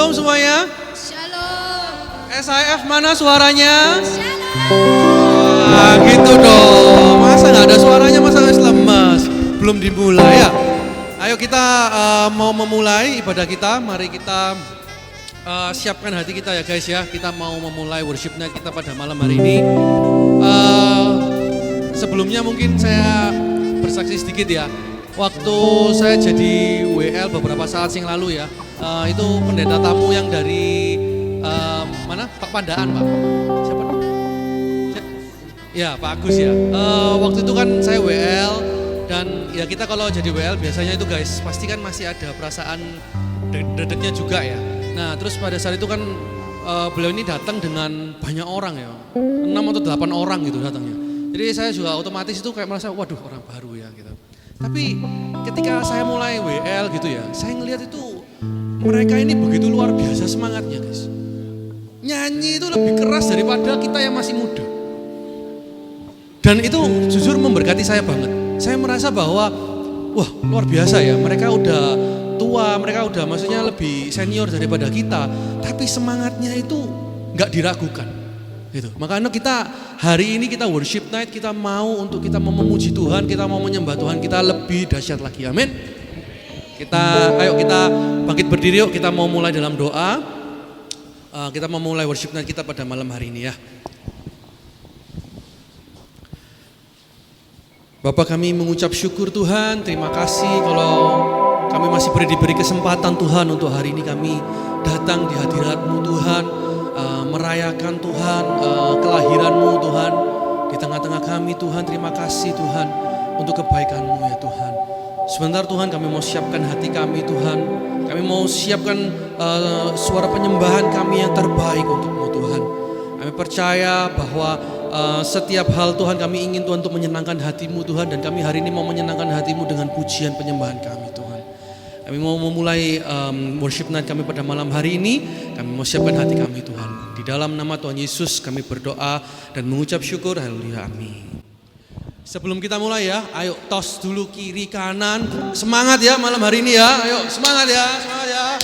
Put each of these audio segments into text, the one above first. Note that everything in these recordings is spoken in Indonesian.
Shalom semuanya. Shalom. SIF mana suaranya? Shalom. Wah, gitu dong. Masa nggak ada suaranya, masa harus lemas? Belum dimulai ya? Ayo kita mau memulai ibadah kita. Mari kita siapkan hati kita ya guys ya. Kita mau memulai worship night kita pada malam hari ini. Sebelumnya mungkin saya bersaksi sedikit ya. Waktu saya jadi WL beberapa saat yang lalu ya, itu pendeta tamu yang dari mana? Pak Pandaan Pak. Siapa? Ya Pak Agus ya. Waktu itu kan saya WL dan ya kita kalau jadi WL biasanya itu guys pasti kan masih ada perasaan dedeknya juga ya. Nah terus pada saat itu kan beliau ini datang dengan banyak orang ya, 6 atau 8 orang gitu datangnya. Jadi saya juga otomatis itu kayak merasa waduh orang baru ya gitu. Tapi ketika saya mulai WL gitu ya, saya ngelihat itu mereka ini begitu luar biasa semangatnya guys. Nyanyi itu lebih keras daripada kita yang masih muda. Dan itu jujur memberkati saya banget. Saya merasa bahwa wah luar biasa ya, mereka udah tua, mereka udah maksudnya lebih senior daripada kita. Tapi semangatnya itu gak diragukan. Gitu. Makanya kita hari ini kita worship night, kita mau untuk kita mau memuji Tuhan, kita mau menyembah Tuhan kita lebih dahsyat lagi. Amin. Ayo kita bangkit berdiri yuk, kita mau mulai dalam doa. Kita mau mulai worship night kita pada malam hari ini ya. Bapak kami mengucap syukur Tuhan, terima kasih kalau kami masih diberi kesempatan Tuhan untuk hari ini kami datang di hadirat-Mu Tuhan. Merayakan Tuhan kelahiran-Mu Tuhan di tengah-tengah kami Tuhan. Terima kasih Tuhan untuk kebaikan-Mu ya Tuhan. Sebentar Tuhan kami mau siapkan hati kami Tuhan. Kami mau siapkan suara penyembahan kami yang terbaik untuk-Mu Tuhan. Kami percaya bahwa setiap hal Tuhan kami ingin Tuhan untuk menyenangkan hati-Mu Tuhan. Dan kami hari ini mau menyenangkan hati-Mu dengan pujian penyembahan kami Tuhan. Kami mau memulai worship night kami pada malam hari ini. Kami mau siapkan hati kami Tuhan. Di dalam nama Tuhan Yesus kami berdoa dan mengucap syukur. Haleluya, amin. Sebelum kita mulai ya, ayo tos dulu kiri kanan. Semangat ya malam hari ini ya. Ayo semangat ya, semangat ya.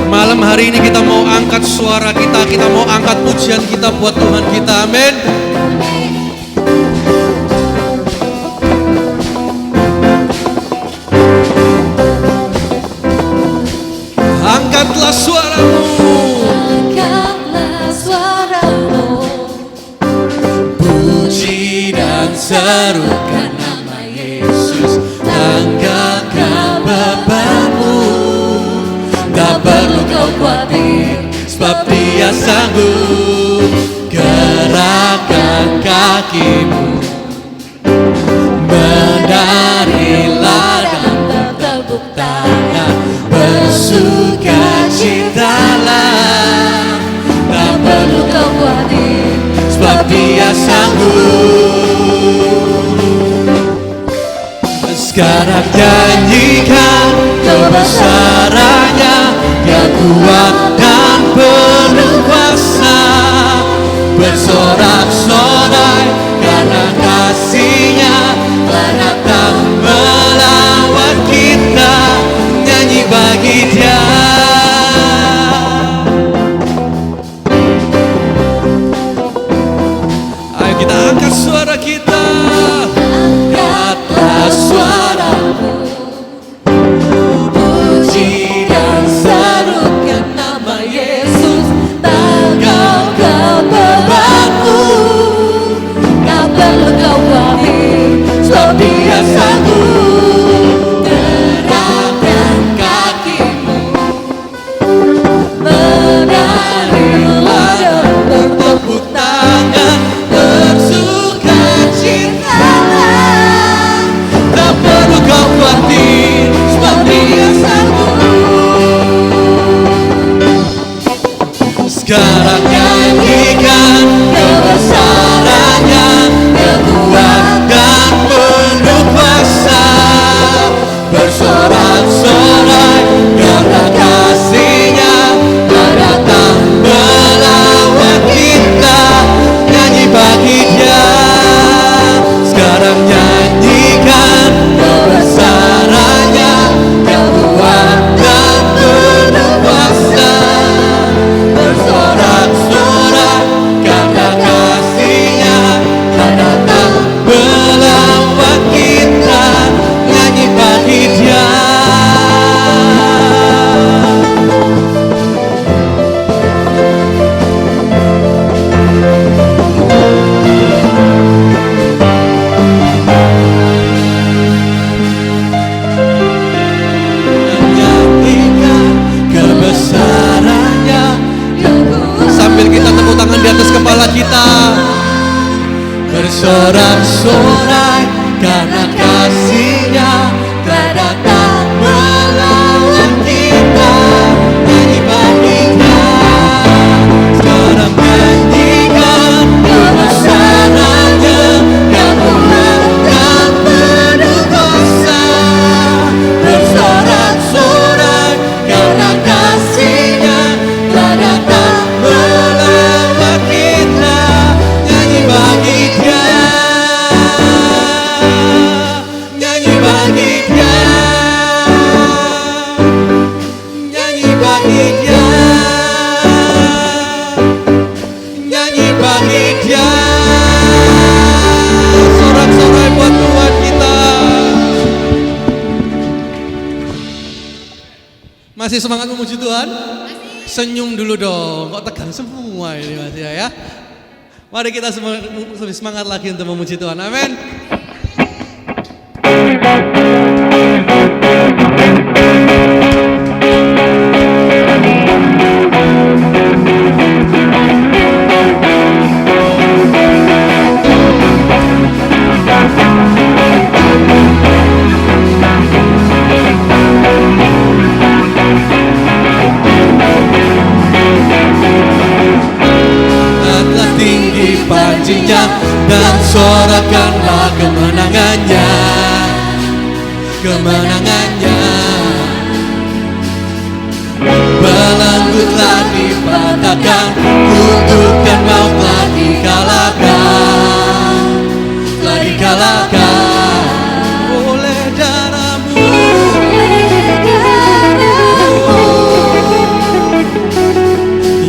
Malam hari ini kita mau angkat suara kita mau angkat pujian kita buat Tuhan kita. Amin. Angkatlah suaramu, Angkatlah suaramu, puji dan serukan nama Yesus. Tanggalkan bebanmu, tak perlu kau khawatir, sebab Dia sanggup. Gerakkan kakimu, menarilah dan bertepuk tangan, bersukacitalah, tak perlu kau khawatir, sebab Dia sanggup. Sekarang nyanyikan kebesarannya, Dia kuat dan penuh kuasa. Bersorak-sorai karena kasih-Nya telah datang melawan kita. Nyanyi bagi Dia. Ayo kita angkat suara kita. Angkatlah suaramu, puji dan serukan nama Yesus. Tanggalkan bebanmu, tak perlu kau khawatir, sebab Dia sanggup. Gerakkan kakimu, menarilah dan bertepuk tangan, bersukacitalah, bersorak-sorai karena kasih-Nya telah datang melawan kita. Nyanyi baginya, sekarang nyanyikan kebesaran-Nya yang mulia dan penuh kuasa. Bersorak-sorai karena kasih-Nya telah datang melawan kita. Nyanyi bagi Dia, nyanyi bagi Dia, nyanyi bagi Dia, nyanyi bagi Dia. Sorak-sorai buat Tuhan kita. Masih semangat memuji Tuhan? Senyum dulu dong, kok tegang semua ini Mas ya. Mari kita semua lebih semangat lagi untuk memuji Tuhan. Amin. Telah tinggi panjinya dan sorakanlah kemenangannya, kemenangannya. Belenggu telah dipatahkan, kutuk dan maut telah dikalahkan, telah dikalahkan oleh darah-Mu.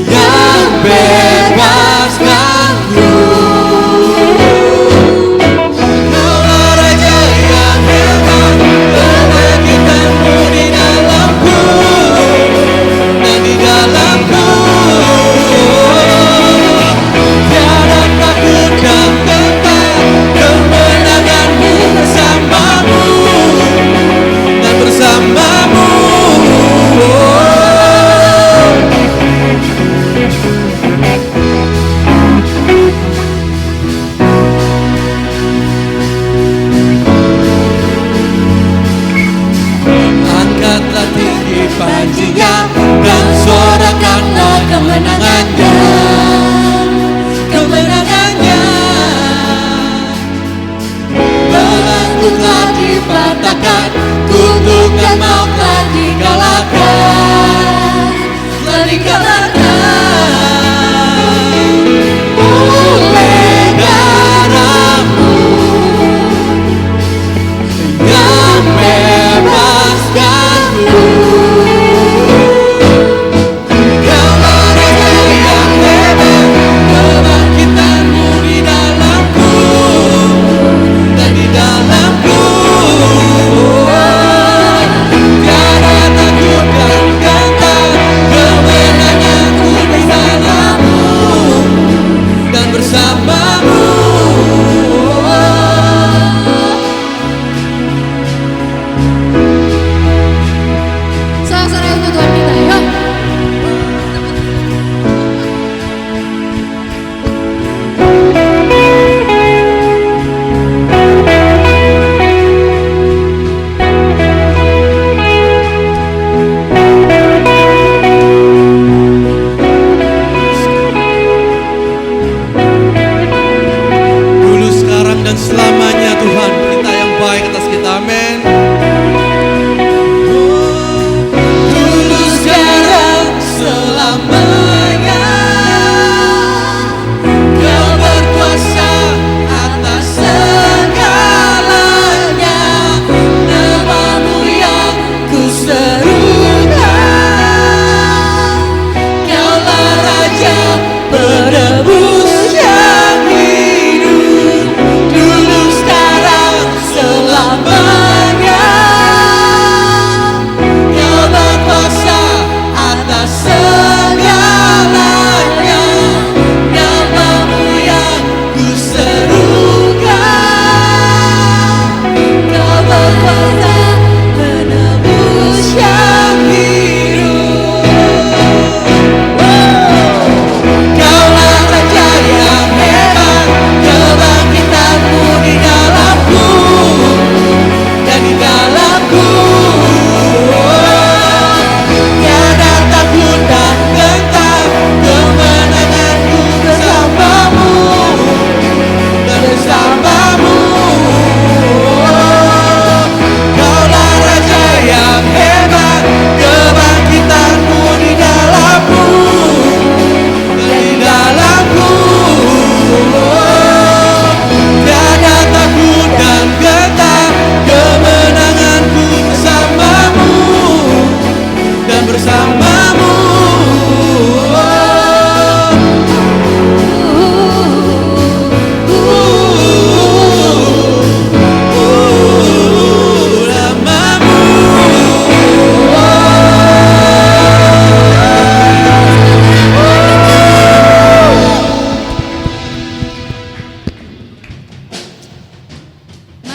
Yang bebaskanku, Kaulah Raja yang hebat, kebangkitan-Mu di dalamku dan di dalamku. Tiada takut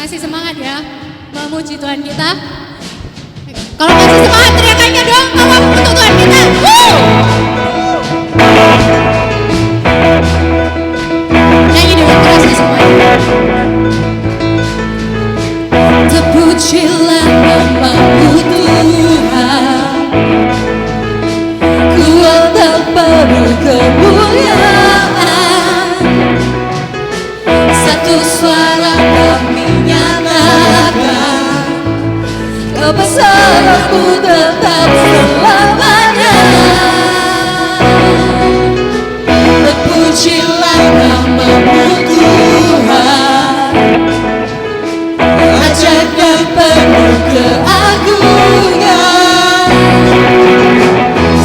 kasih semangat ya memuji Tuhan kita. Kalau kasih semangat teriakannya dong kalau untuk Tuhan kita. Nyanyi dengan keras ya semuanya. Terpujilah namamu Tuhan, kuat penuh kemuliaan. Satu suara kami nyatakan, kebesaranmu tetap selamanya. Terpujilah namamu Tuhan, ajaib dan penuh keagungan.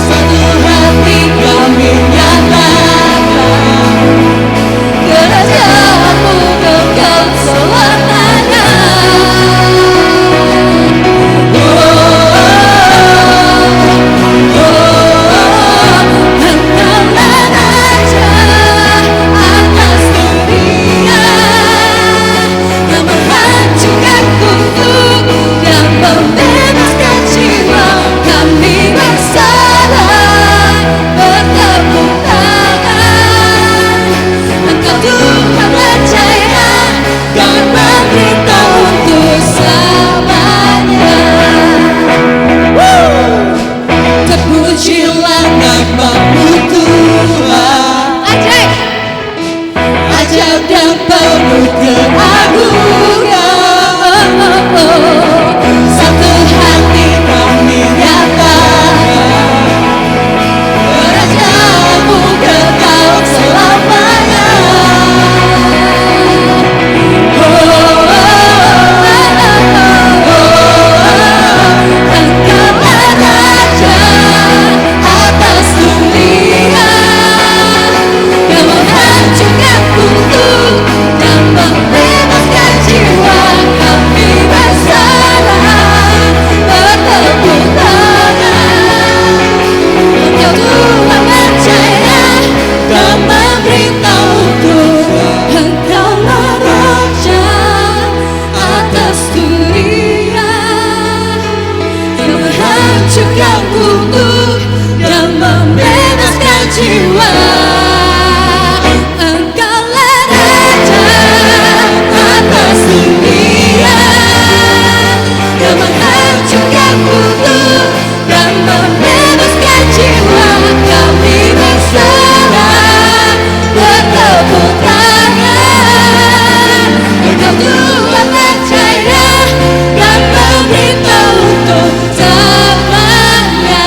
Satu hati kami nyatakan, kerajaanmu kekal selamanya. Engkaulah Raja atas dunia, yang menghancurkan kutub dan membebaskan jiwa kami bersalah. Bertepuk tangan, Engkau Tuhan percaya dan memberitahu untuk selamanya. Terpujilah namamu Tuhan, ajaib, ajaib dan penuh keagungan. Satu hati kami nyatakan, kerajaanmu kekal selamanya. Engkaulah Raja atas dunia, yang menghancurkan kutub dan membebaskan jiwa kami bersalah. Bertepuk tangan, Engkau Tuhan percaya dan memberitahu untuk Engkaulah Raja atas dunia, yang menghancurkan kutub dan membebaskan jiwa. Engkaulah Raja atas dunia, yang menghancurkan kutub dan membebaskan jiwa kami bersalah. Bertepuk tangan, Engkau Tuhan percaya dan memberitahu untuk selamanya.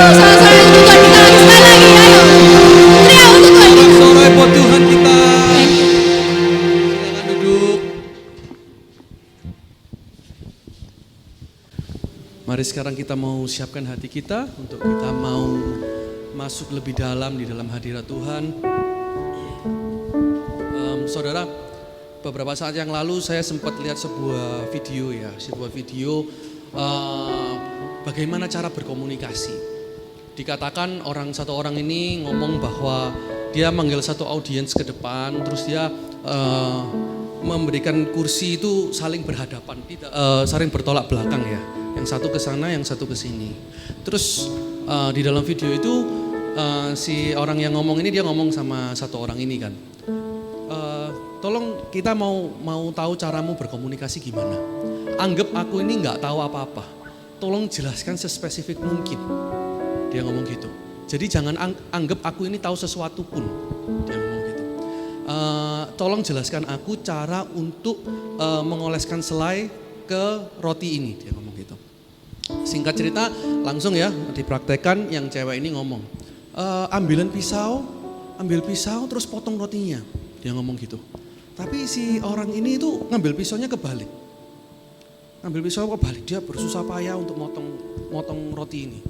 Sorak-sorai untuk Tuhan kita lagi sekali lagi, ayo. Teriak untuk Tuhan kita. Sorai buat Tuhan kita. Silakan duduk. Mari sekarang kita mau siapkan hati kita untuk kita mau masuk lebih dalam di dalam hadirat Tuhan. Saudara, beberapa saat yang lalu saya sempat lihat sebuah video ya, bagaimana cara berkomunikasi. Dikatakan satu orang ini ngomong bahwa dia manggil satu audiens ke depan, terus dia memberikan kursi itu saling berhadapan, tidak saling bertolak belakang ya. Yang satu ke sana, yang satu ke sini. Terus di dalam video itu si orang yang ngomong ini dia ngomong sama satu orang ini kan. Tolong kita mau tahu caramu berkomunikasi gimana. Anggap aku ini nggak tahu apa-apa. Tolong jelaskan sespesifik mungkin. Dia ngomong gitu. Jadi jangan anggap aku ini tahu sesuatu pun. Dia ngomong gitu. Tolong jelaskan aku cara untuk mengoleskan selai ke roti ini. Dia ngomong gitu. Singkat cerita langsung ya dipraktekkan, yang cewek ini ngomong. Ambil pisau terus potong rotinya. Dia ngomong gitu. Tapi si orang ini itu ngambil pisaunya kebalik. Dia bersusah payah untuk motong roti ini.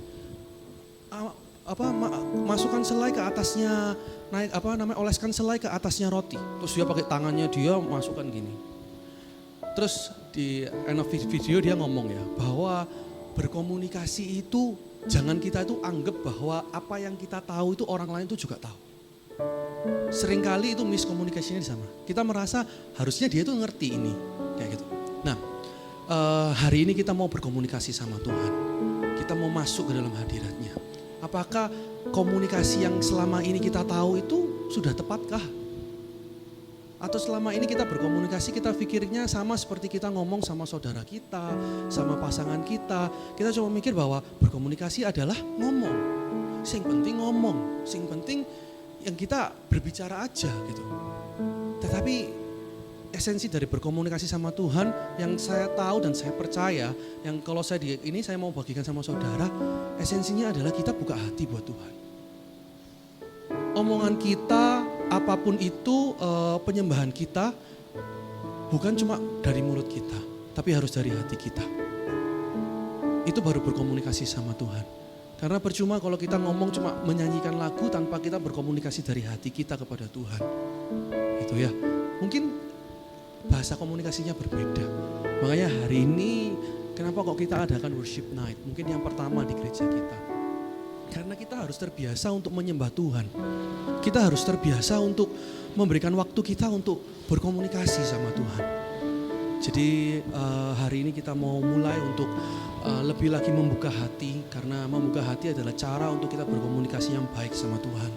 Masukkan selai ke atasnya, oleskan selai ke atasnya roti. Terus dia pakai tangannya dia masukkan gini. Terus di end of video dia ngomong ya bahwa berkomunikasi itu jangan kita itu anggap bahwa apa yang kita tahu itu orang lain itu juga tahu. Seringkali itu miskomunikasinya di sana. Kita merasa harusnya dia itu ngerti ini, kayak gitu. Nah, hari ini kita mau berkomunikasi sama Tuhan. Kita mau masuk ke dalam hadirat-Nya. Apakah komunikasi yang selama ini kita tahu itu sudah tepatkah? Atau selama ini kita berkomunikasi, kita pikirnya sama seperti kita ngomong sama saudara kita, sama pasangan kita. Kita cuma mikir bahwa berkomunikasi adalah ngomong. Sing penting ngomong, sing penting yang kita berbicara aja gitu. Tetapi esensi dari berkomunikasi sama Tuhan yang saya tahu dan saya percaya, yang kalau saya ini saya mau bagikan sama saudara, esensinya adalah kita buka hati buat Tuhan. Omongan kita, apapun itu, penyembahan kita, bukan cuma dari mulut kita, tapi harus dari hati kita. Itu baru berkomunikasi sama Tuhan. Karena percuma kalau kita ngomong cuma menyanyikan lagu tanpa kita berkomunikasi dari hati kita kepada Tuhan. Itu ya, mungkin bahasa komunikasinya berbeda. Makanya hari ini, kenapa kok kita adakan worship night? Mungkin yang pertama di gereja kita. Karena kita harus terbiasa untuk menyembah Tuhan. Kita harus terbiasa untuk memberikan waktu kita untuk berkomunikasi sama Tuhan. Jadi hari ini kita mau mulai untuk lebih lagi membuka hati. Karena membuka hati adalah cara untuk kita berkomunikasi yang baik sama Tuhan.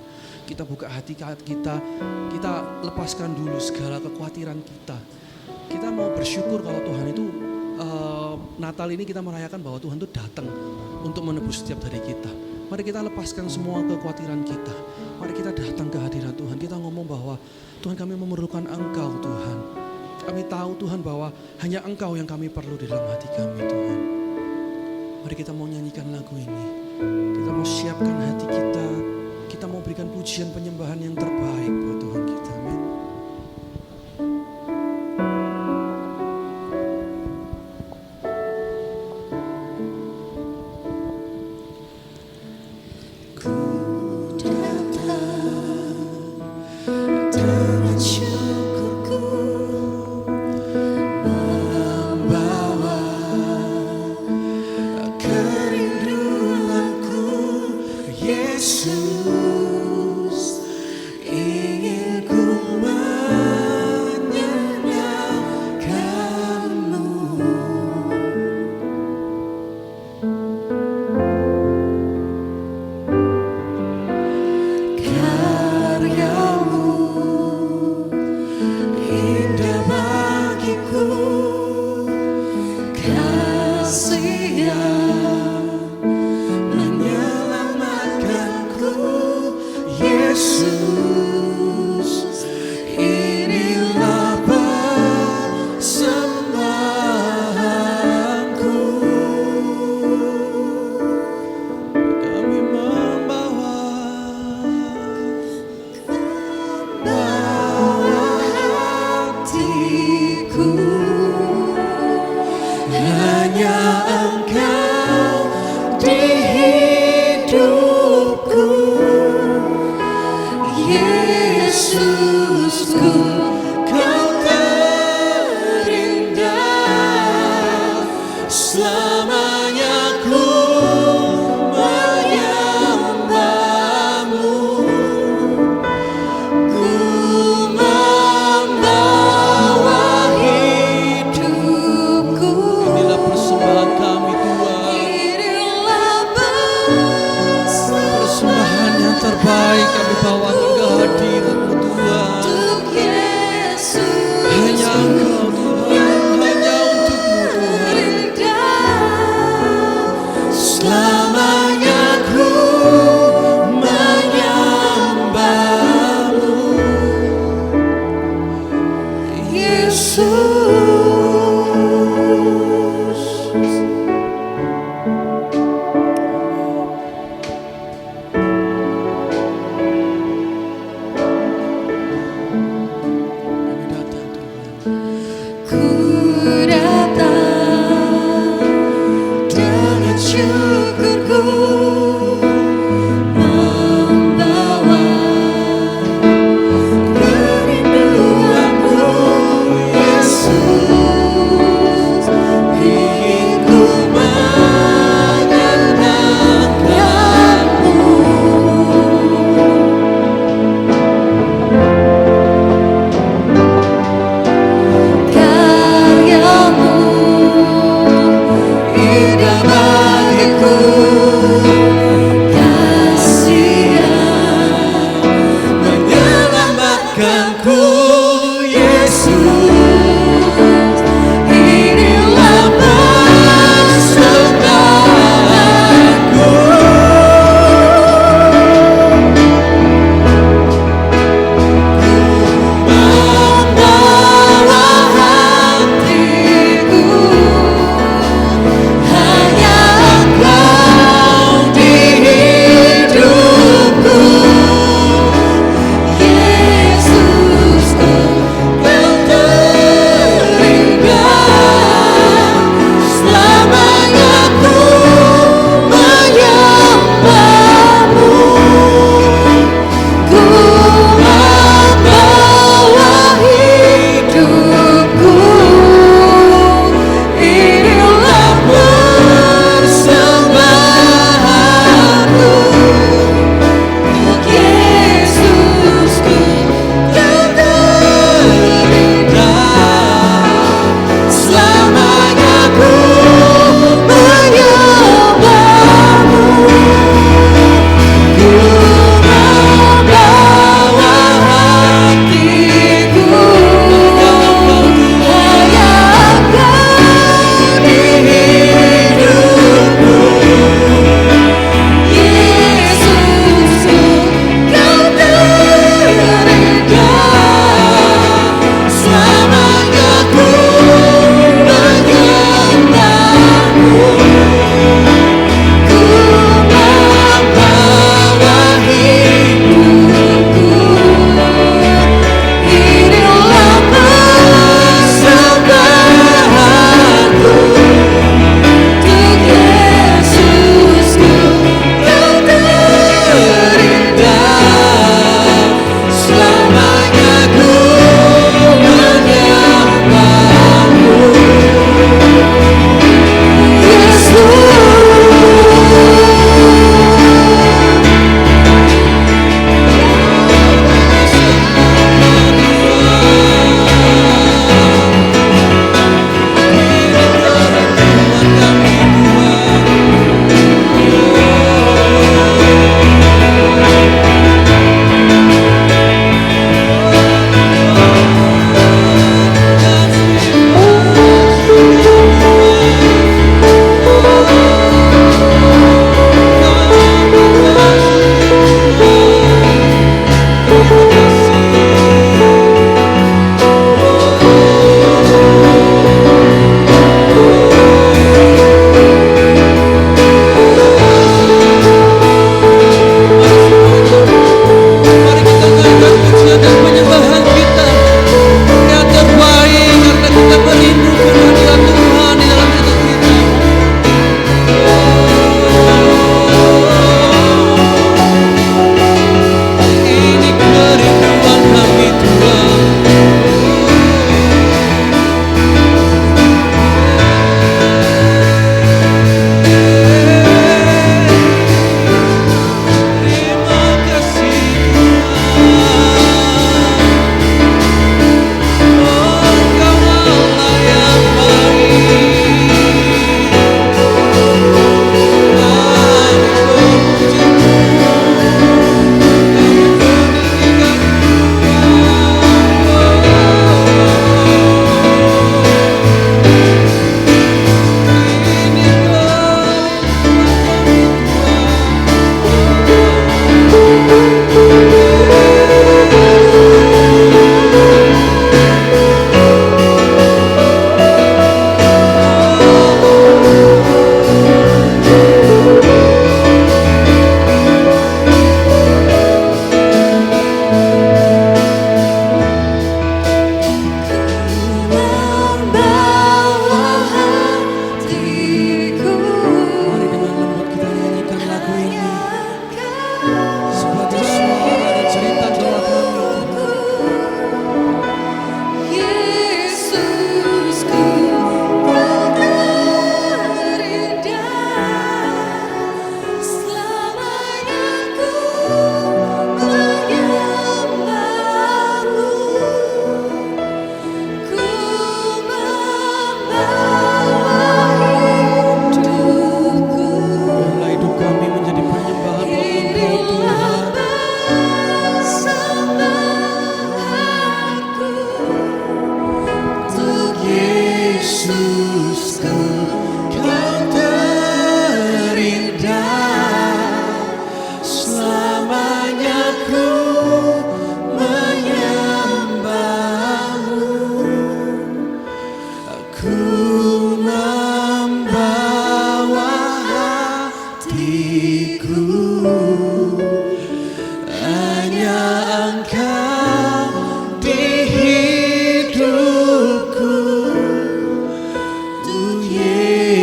Kita buka hati kita lepaskan dulu segala kekhawatiran kita. Kita mau bersyukur kalau Tuhan itu Natal ini kita merayakan bahwa Tuhan itu datang untuk menebus setiap dari kita. Mari kita lepaskan semua kekhawatiran kita. Mari kita datang ke hadirat Tuhan. Kita ngomong bahwa Tuhan, kami memerlukan Engkau Tuhan. Kami tahu Tuhan bahwa hanya Engkau yang kami perlu di dalam hati kami Tuhan. Mari kita mau nyanyikan lagu ini. Kita mau siapkan hati kita. Kita mau berikan pujian penyembahan yang terbaik buat Tuhan kita. Amin.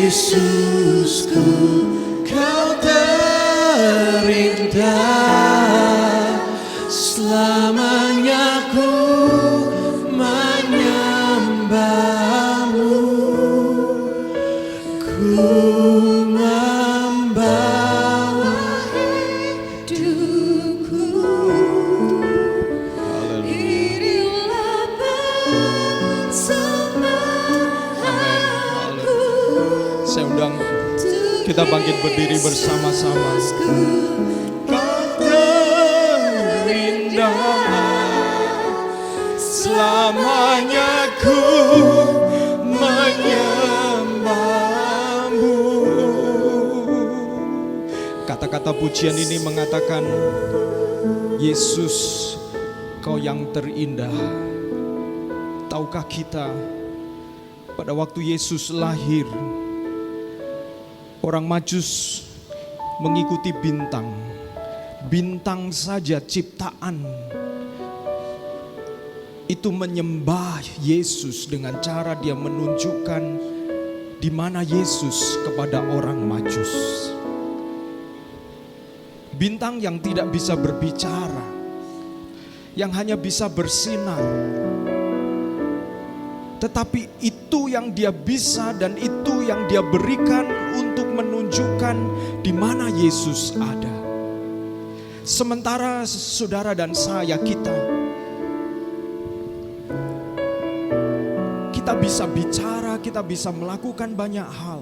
Yesusku, Kau terindah, selamanya ku menyembahmu, ku membawa hidupku. Inilah persembahanku. Saya undang kita bangkit berdiri bersama-sama. Kau terindah, selamanya ku menyembahmu. Kata-kata pujian ini mengatakan, Yesus, Kau yang terindah. Tahukah kita pada waktu Yesus lahir, orang Majus mengikuti bintang. Bintang saja ciptaan itu menyembah Yesus dengan cara dia menunjukkan di mana Yesus kepada orang Majus. Bintang yang tidak bisa berbicara, yang hanya bisa bersinar, tetapi itu yang dia bisa dan itu yang dia berikan untuk menunjukkan di mana Yesus ada. Sementara saudara dan saya, kita bisa bicara, kita bisa melakukan banyak hal.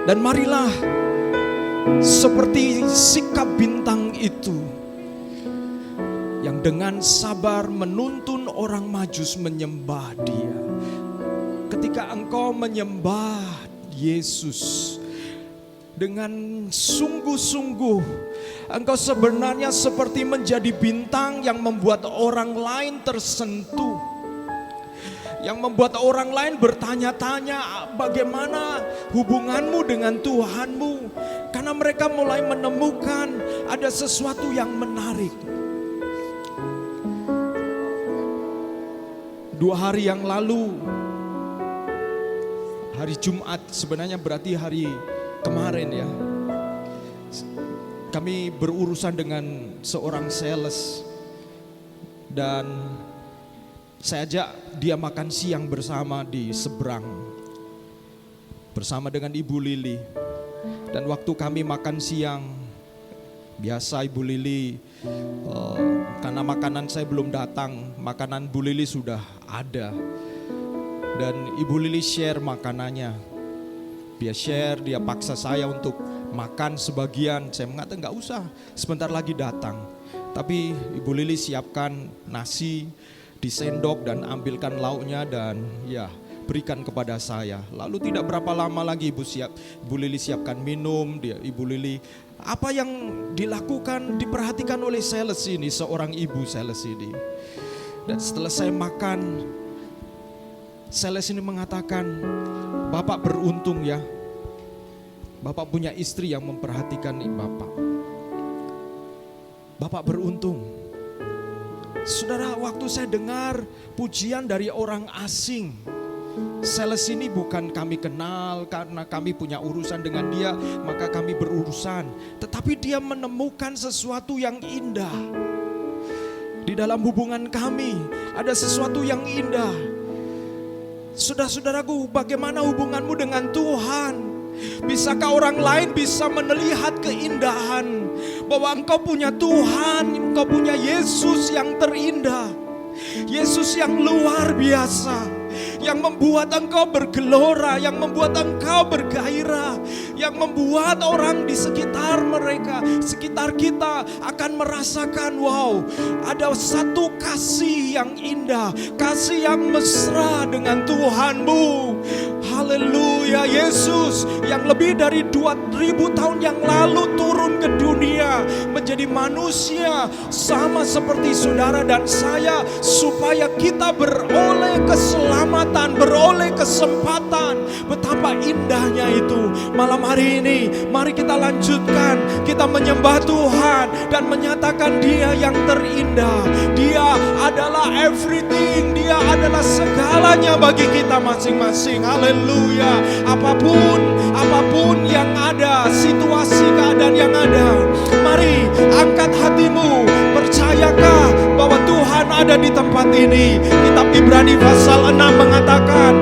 Dan marilah seperti sikap bintang itu, yang dengan sabar menuntun orang Majus menyembah Dia. Ketika engkau menyembah Yesus dengan sungguh-sungguh, engkau sebenarnya seperti menjadi bintang yang membuat orang lain tersentuh, yang membuat orang lain bertanya-tanya bagaimana hubunganmu dengan Tuhanmu, karena mereka mulai menemukan ada sesuatu yang menarik. 2 hari yang lalu, hari Jumat, sebenarnya berarti hari kemarin ya, kami berurusan dengan seorang sales dan saya ajak dia makan siang bersama di seberang bersama dengan Ibu Lili. Dan waktu kami makan siang, biasa Ibu Lili, karena makanan saya belum datang, makanan Bu Lili sudah ada. Dan Ibu Lili share makanannya. Dia share, dia paksa saya untuk makan sebagian. Saya mengatakan enggak usah, sebentar lagi datang. Tapi Ibu Lili siapkan nasi di sendok dan ambilkan lauknya dan ya berikan kepada saya. Lalu tidak berapa lama lagi Ibu Lili siapkan minum. Ibu Lili, apa yang dilakukan diperhatikan oleh sales ini, seorang ibu sales ini. Dan setelah saya makan, sales ini mengatakan, Bapak beruntung ya, Bapak punya istri yang memperhatikan Bapak. Bapak beruntung. Saudara, waktu saya dengar pujian dari orang asing, sales ini bukan kami kenal karena kami punya urusan dengan dia, maka kami berurusan. Tetapi dia menemukan sesuatu yang indah. Di dalam hubungan kami ada sesuatu yang indah. Saudara-saudaraku, bagaimana hubunganmu dengan Tuhan? Bisakah orang lain bisa melihat keindahan bahwa engkau punya Tuhan, engkau punya Yesus yang terindah, Yesus yang luar biasa, yang membuat engkau bergelora, yang membuat engkau bergairah, yang membuat orang di sekitar mereka, sekitar kita akan merasakan, wow, ada satu kasih yang indah, kasih yang mesra dengan Tuhanmu. Haleluya. Haleluya. Yesus yang lebih dari 2000 tahun yang lalu turun ke dunia menjadi manusia sama seperti saudara dan saya, supaya kita beroleh keselamatan, beroleh kesempatan. Betapa indahnya itu. Malam hari ini mari kita lanjutkan, kita menyembah Tuhan dan menyatakan Dia yang terindah. Dia adalah everything, Dia adalah segalanya bagi kita masing-masing. Haleluya. Apapun yang ada, situasi keadaan yang ada, mari angkat hatimu. Percayakah bahwa Tuhan ada di tempat ini? Kitab Ibrani pasal 6 mengatakan,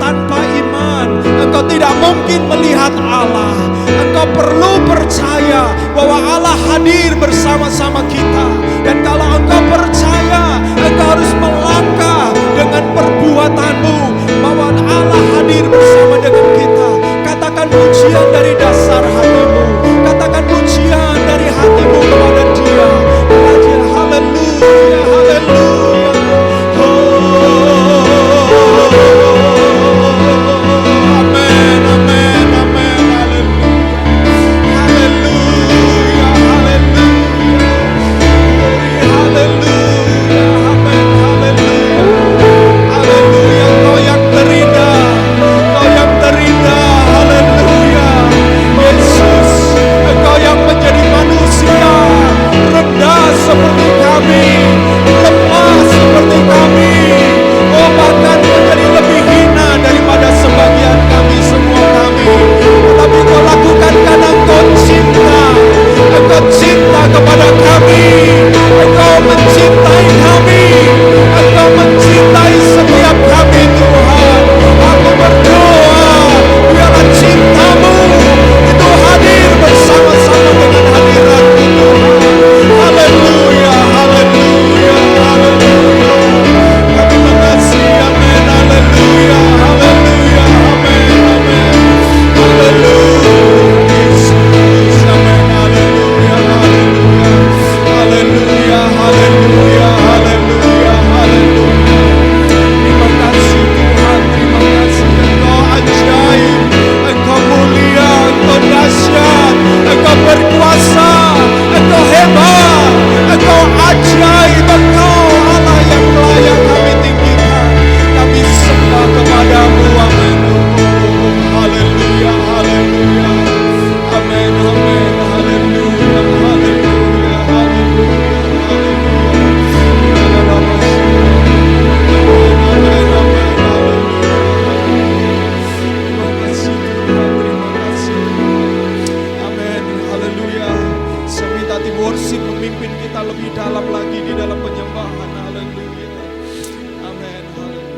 tanpa iman engkau tidak mungkin melihat Allah. Engkau perlu percaya bahwa Allah hadir bersama-sama kita. Dan kalau engkau percaya, engkau harus melangkah dengan perbuatanmu bahwa Allah hadir bersama dengan kita. Katakan pujian dari dasar hatimu, katakan pujian dari hatimu kepada Dia. Haleluya, haleluya. Amin, amin, amin. Haleluya, haleluya. Haleluya, amin, haleluya. Haleluya, Kau yang terindah, Kau yang terindah. Haleluya. Yesus, Engkau yang menjadi manusia, rendah seperti kami, lemah seperti kami, oh bahkan menjadi lebih hina daripada sebagian kami, semua kami. Tetapi Kau lakukan karena Engkau cinta kepada kami. Engkau mencintai kami, Engkau mencintai setiap kami Tuhan. Aku berdoa biarlah cinta-Mu itu hadir bersama-sama dengan hadirat-Mu Tuhan. Haleluya, haleluya, haleluya. Kami mengasihi, amin, haleluya, haleluya, amin, amin. Haleluya, Yesus, amin, haleluya, haleluya. Haleluya, haleluya, haleluya, haleluya. Terima kasih Tuhan, terima kasih. Engkau ajaib, Engkau mulia, Engkau dahsyat, Engkau berkuasa, Engkau hebat, Engkau ajaib, Engkau Allah yang layak kami tinggikan. Kami sembah kepadamu, amin. Haleluya, haleluya, amin, amin, haleluya, haleluya, haleluya, Terima kasih Tuhan, terima kasih Tuhan. Amin, haleluya. Saya minta tim worship memimpin kita lebih dalam lagi di dalam penyembahan. Haleluya. Amin, haleluya.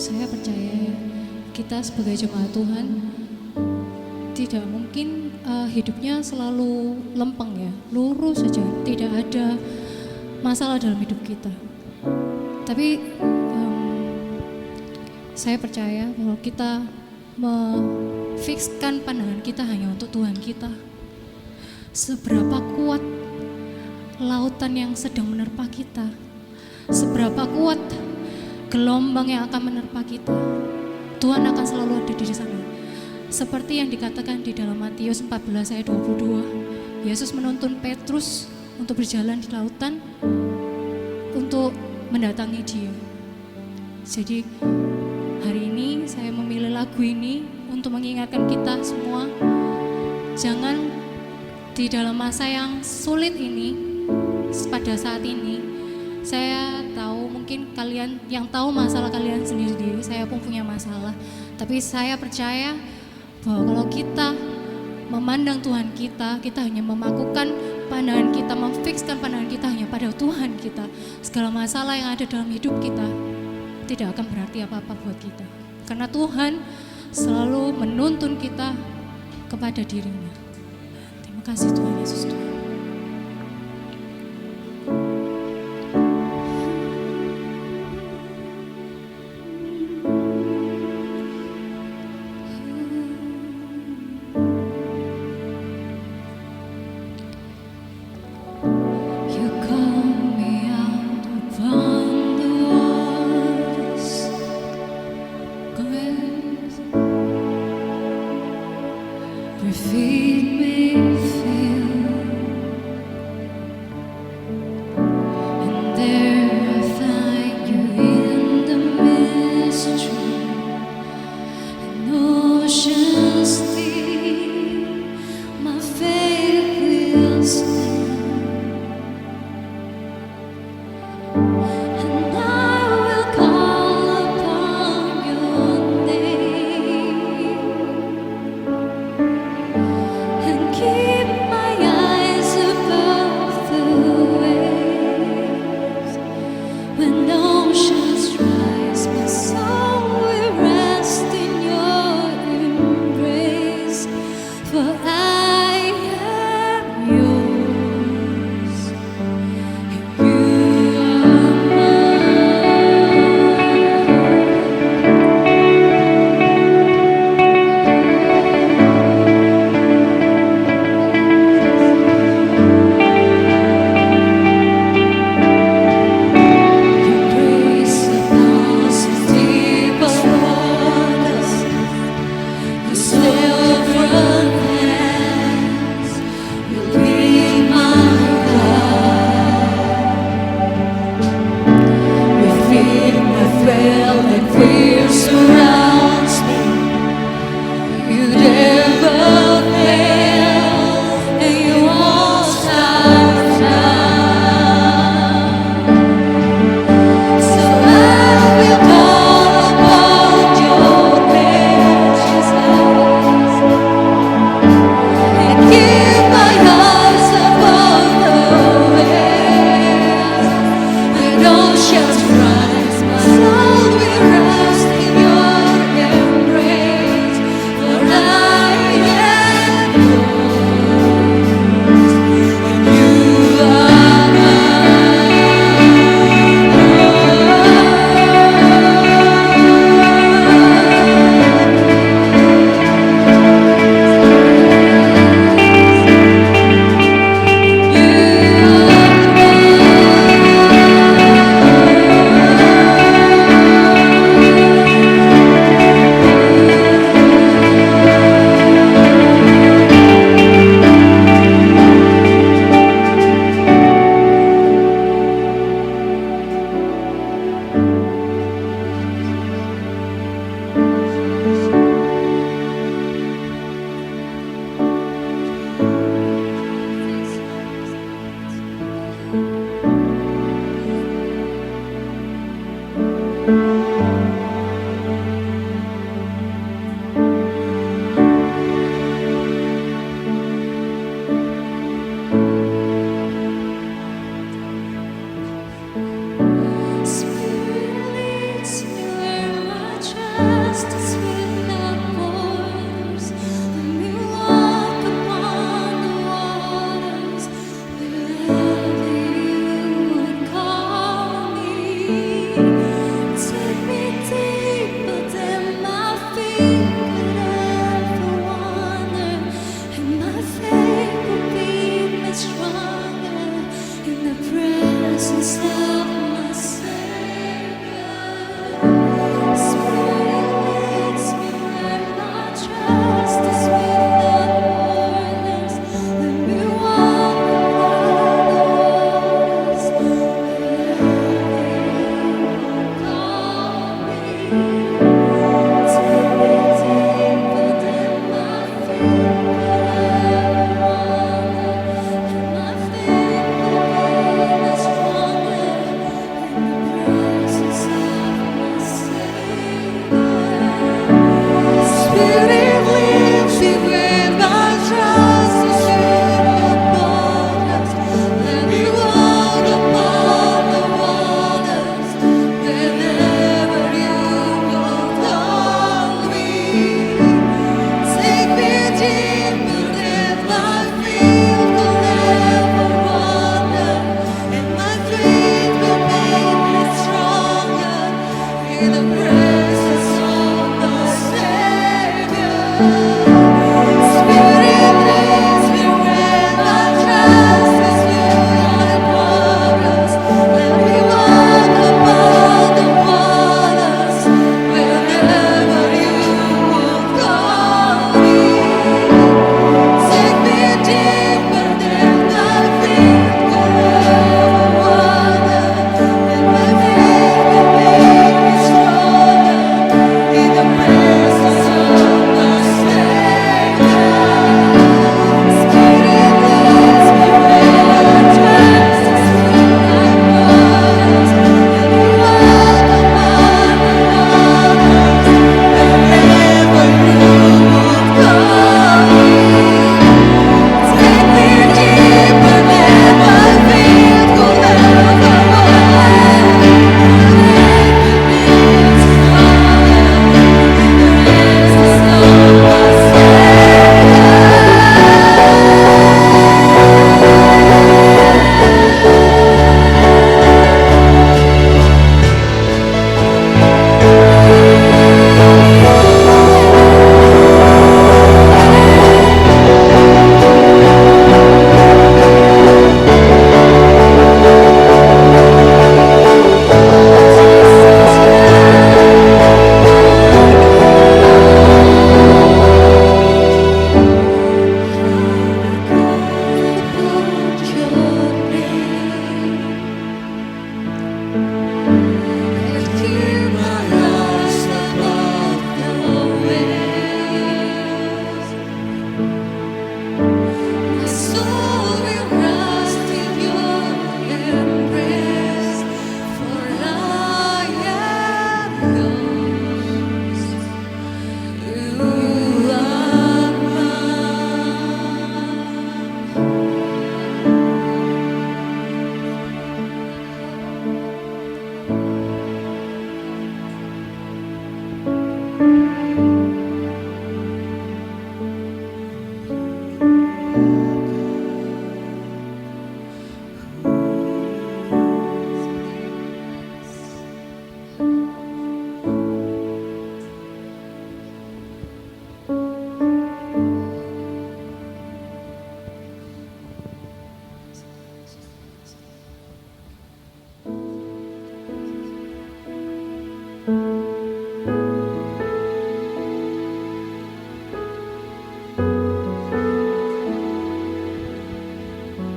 Saya percaya ya, kita sebagai jemaat Tuhan tidak mungkin hidupnya selalu lempeng ya, lurus saja, tidak ada masalah dalam hidup kita. Tapi saya percaya bahwa kita memfikskan pandangan kita hanya untuk Tuhan kita. Seberapa kuat lautan yang sedang menerpa kita, seberapa kuat gelombang yang akan menerpa kita, Tuhan akan selalu ada di sana. Seperti yang dikatakan di dalam Matius 14 ayat 22, Yesus menuntun Petrus untuk berjalan di lautan untuk mendatangi Dia. Jadi hari ini saya memilih lagu ini untuk mengingatkan kita semua, jangan di dalam masa yang sulit ini, pada saat ini, saya tahu mungkin kalian yang tahu masalah kalian sendiri, saya pun punya masalah. Tapi saya percaya bahwa kalau kita memandang Tuhan kita, kita hanya memakukan pandangan kita, memfikskan pandangan kita hanya pada Tuhan kita, segala masalah yang ada dalam hidup kita tidak akan berarti apa-apa buat kita. Karena Tuhan selalu menuntun kita kepada dirinya. Terima kasih Tuhan Yesus Tuhan.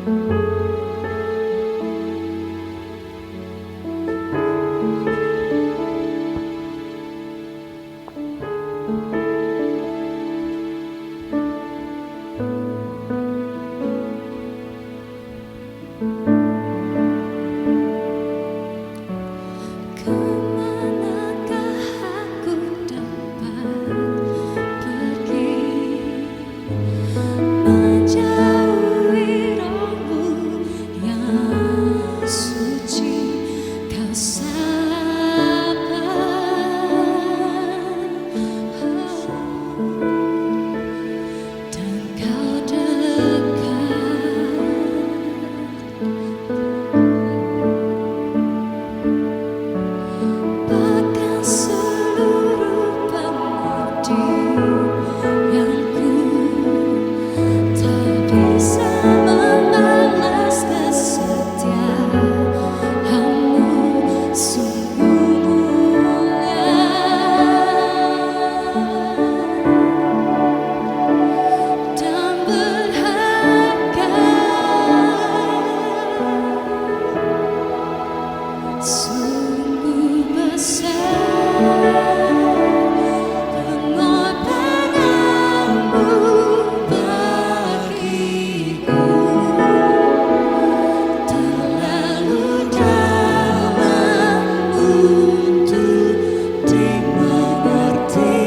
Kemanakah aku dapat pergi, menjauhi rohmu yang suci, kau sabar dan kau dekat. Bahkan seluruh pengabdianku tak bisa membalas kesetiaanmu, sungguh mulia dan berharga. Sungguh besar pengorbananmu bagiku, terlalu dalam untuk dimengerti.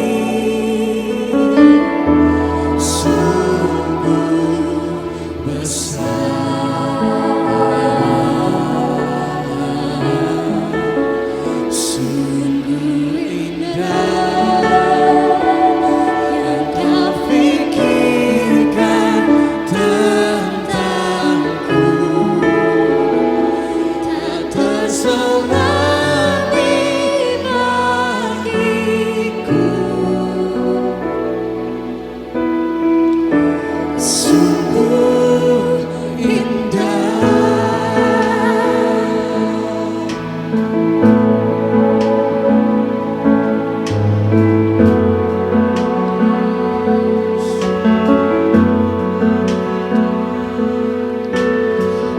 Sungguh besar, sungguh indah yang kau pikirkan tentangku, tak terselami bagiku. Sungguh indah.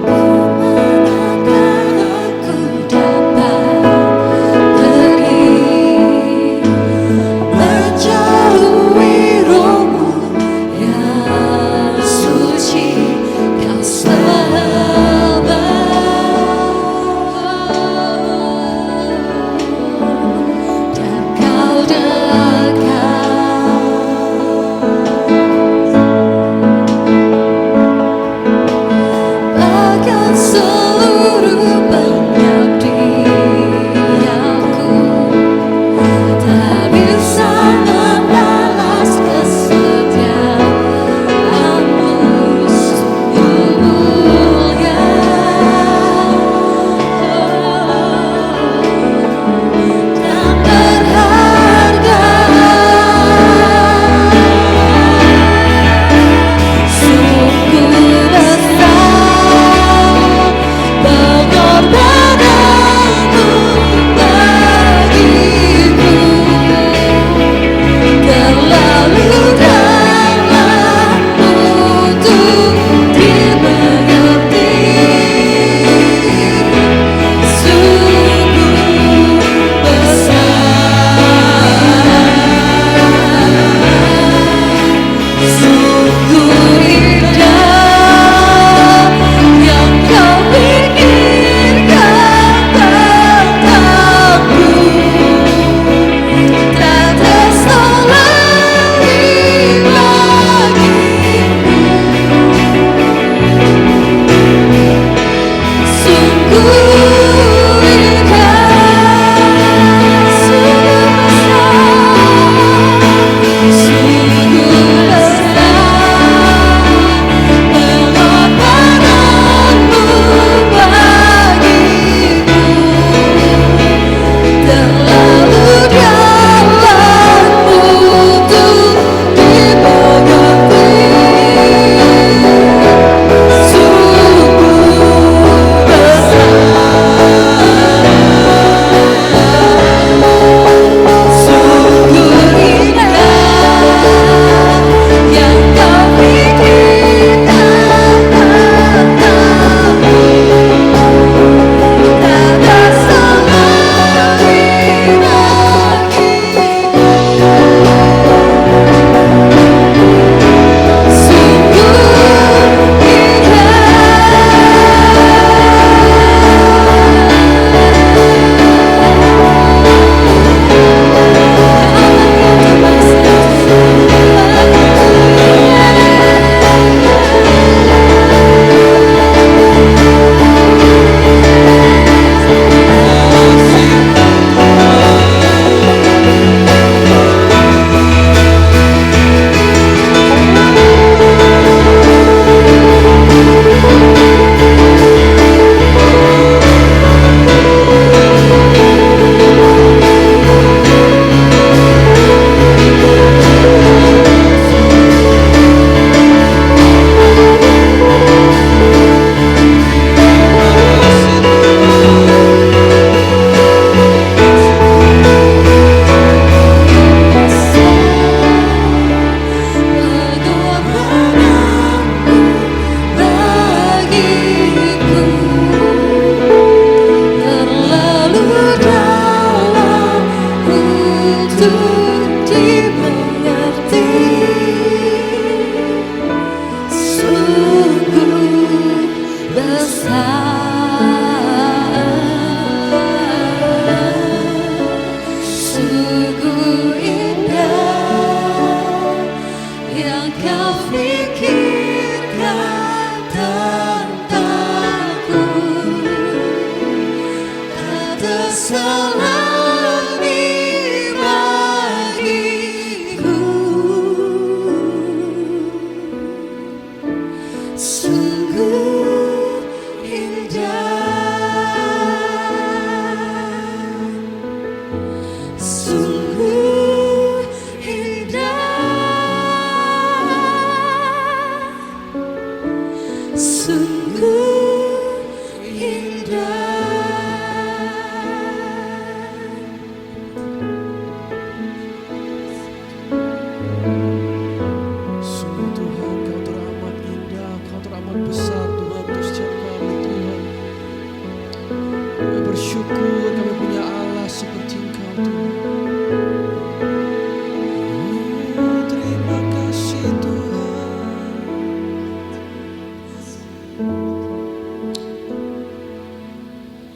Kemanakah aku dapat pergi, menjauhi rohmu yang suci, kau sabar dan kau dekat. Bahkan seluruh pengabdianku tak bisa membalas kesetiaanmu, sungguh mulia dan berharga. Sungguh besar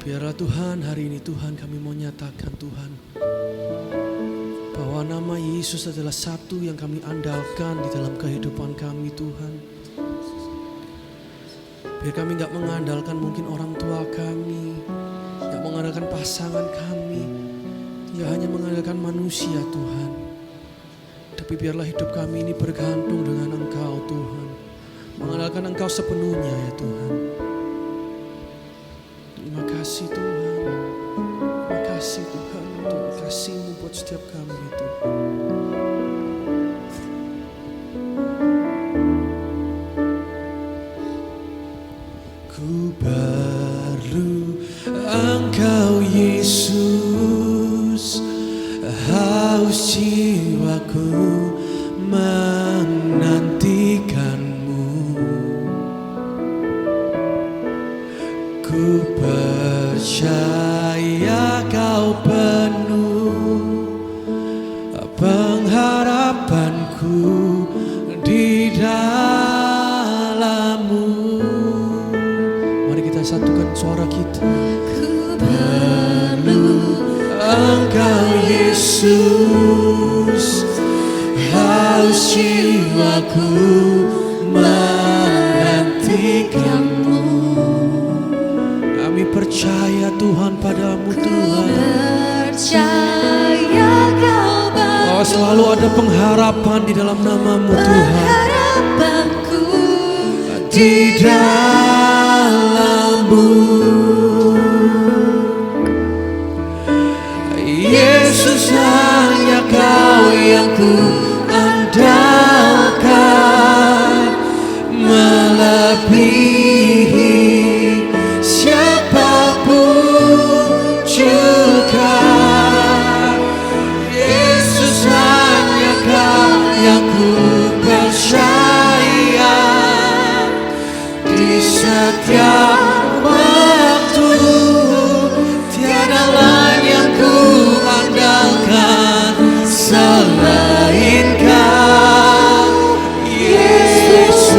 Biarlah Tuhan hari ini Tuhan kami mau nyatakan Tuhan bahwa nama Yesus adalah satu yang kami andalkan di dalam kehidupan kami Tuhan. Biar kami gak mengandalkan mungkin orang tua kami, gak mengandalkan pasangan kami, ya hanya mengandalkan manusia Tuhan. Tapi biarlah hidup kami ini bergantung dengan Engkau Tuhan, mengandalkan Engkau sepenuhnya ya Tuhan. Terima kasih Tuhan, terima kasih Tuhan untuk kasih-Mu buat setiap kami itu. Ku perlu Engkau Yesus, haus jiwaku menantikan-Mu. Ku percaya Kau penuh pengharapanku di dalam-Mu. Mari kita satukan suara kita. Ku perlu Engkau Yesus, haus jiwaku menantikan-Mu. Kami percaya Tuhan padamu Tuhan, percaya Kau bahwa selalu ada pengharapan di dalam nama-Mu Tuhan. harapanku Di dalam-Mu Yesus, hanya Kau yang ku andalkan, melebihi siapapun juga. Yesus, hanya Kau yang ku percaya di setiap waktu. Tiada lain yang ku andalkan selain Kau, Yesus.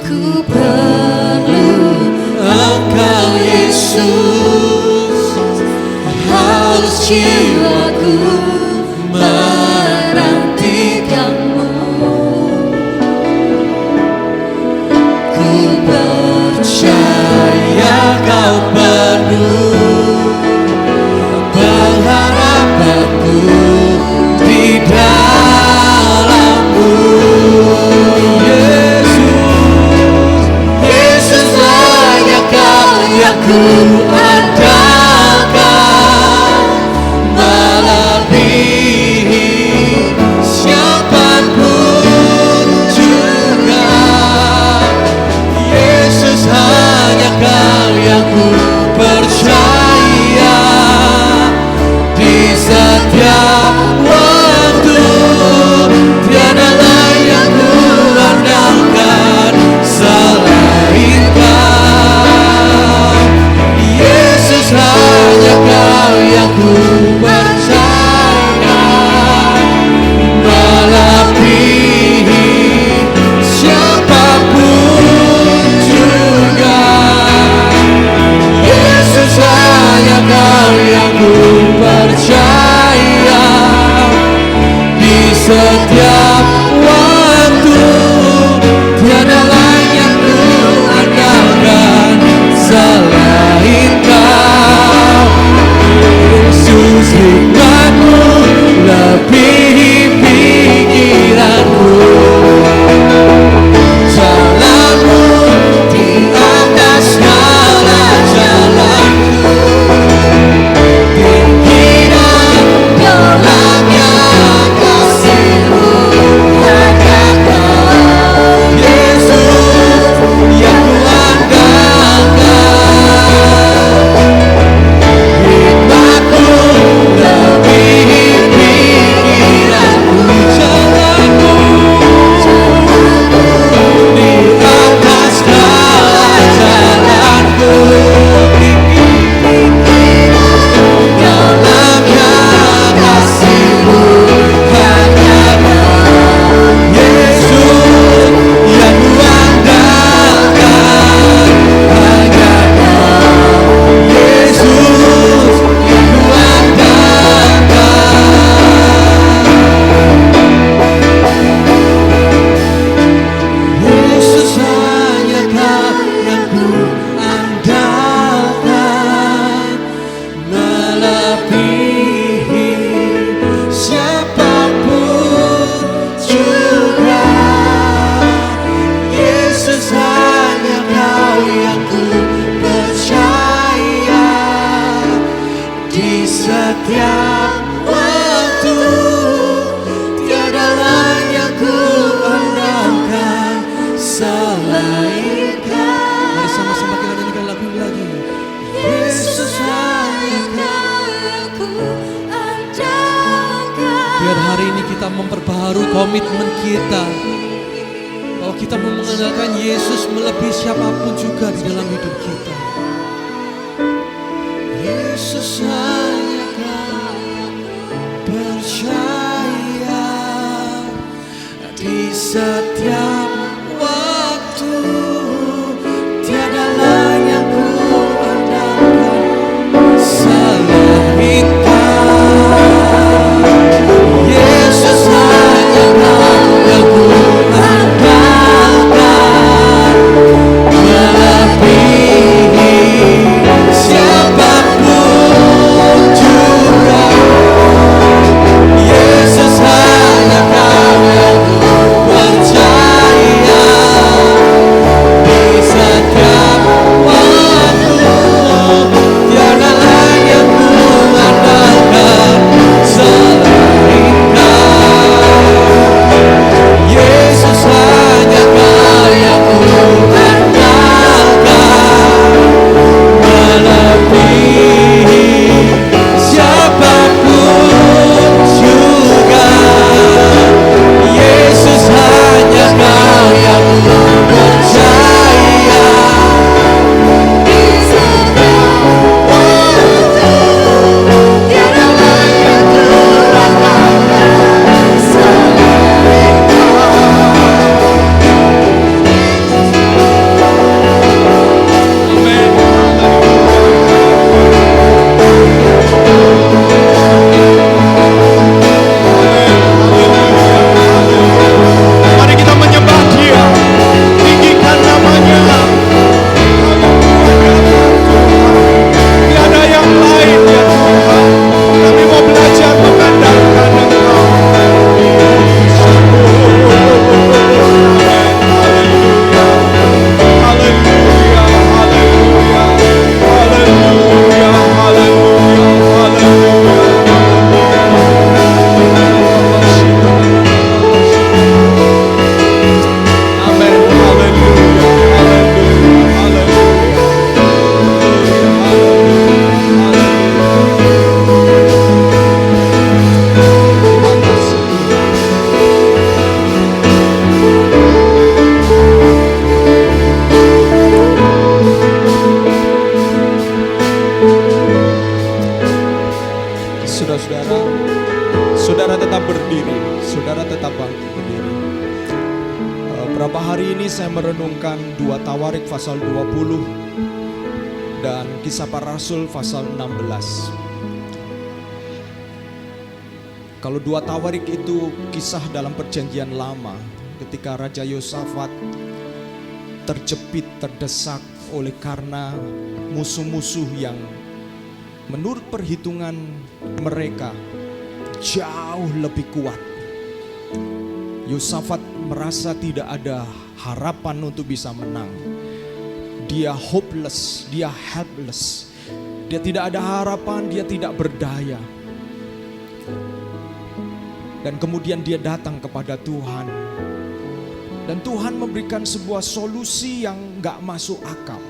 ku perlu Engkau Yesus, haus jiwaku menantikan-Mu. Ku percaya Kau penuh pengharapanku di dalam-Mu. Yesus, hanya Kau yang ku andalkan, melebihi siapapun juga. Yesus, hanya Kau yang ku percaya di setiap waktu. Tiada lain yang ku andalkan selain Kau, kita memperbaharui komitmen kita bahwa kita mau mengandalkan Yesus melebihi siapapun juga di dalam hidup kita. Yesus hanya Kau percaya di setiap waktu, tiada lain yang ku andalkan selain Kau. Yesus hanya Kau yang ku andalkan melebihi siapapun juga. Yesus hanya Kau yang ku percaya di setiap waktu, tiada lain yang ku andalkan selain Kau. Yesus hanya Kau yang ku andalkan melebihi siapapun juga. Yesus hanya Kau yang ku percaya Di setiap waktu, tiada lain yang ku andalkan selain Mari kita menyembah Dia, tinggikan namanya. Tiada yang lain ya Tuhan. Kami mau belajar mengandalkan Engkau. Haleluya, haleluya, haleluya, haleluya, amin, haleluya, haleluya, Saudara-saudara, saudara tetap berdiri, saudara tetap bangkit berdiri. Berapa hari ini saya merenungkan 2 Tawarik pasal 20 dan Kisah Para Rasul pasal 16. Kalau 2 Tawarik itu kisah dalam perjanjian lama ketika Raja Yosafat terjepit, terdesak oleh karena musuh-musuh yang menurut perhitungan mereka jauh lebih kuat. Yosafat merasa tidak ada harapan untuk bisa menang. Dia hopeless, dia helpless. Dia tidak ada harapan, dia tidak berdaya. Dan kemudian dia datang kepada Tuhan. Dan Tuhan memberikan sebuah solusi yang gak masuk akal.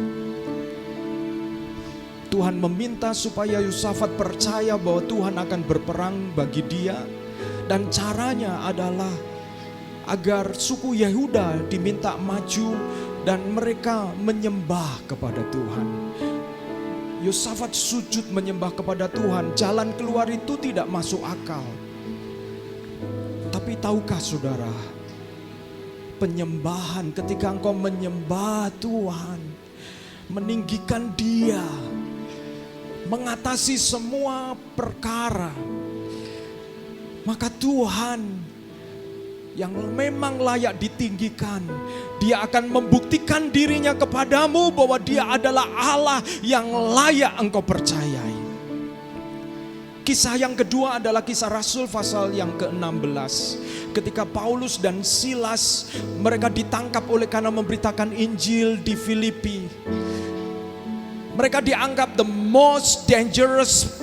Tuhan meminta supaya Yosafat percaya bahwa Tuhan akan berperang bagi dia. Dan caranya adalah agar suku Yehuda diminta maju dan mereka menyembah kepada Tuhan. Yosafat sujud menyembah kepada Tuhan. Jalan keluar itu tidak masuk akal. Tapi tahukah saudara, penyembahan ketika engkau menyembah Tuhan, meninggikan Dia, mengatasi semua perkara, maka Tuhan yang memang layak ditinggikan, Dia akan membuktikan dirinya kepadamu bahwa Dia adalah Allah yang layak engkau percayai. Kisah yang kedua adalah Kisah Rasul pasal yang ke-16. Ketika Paulus dan Silas mereka ditangkap oleh karena memberitakan Injil di Filipi. Mereka dianggap the most dangerous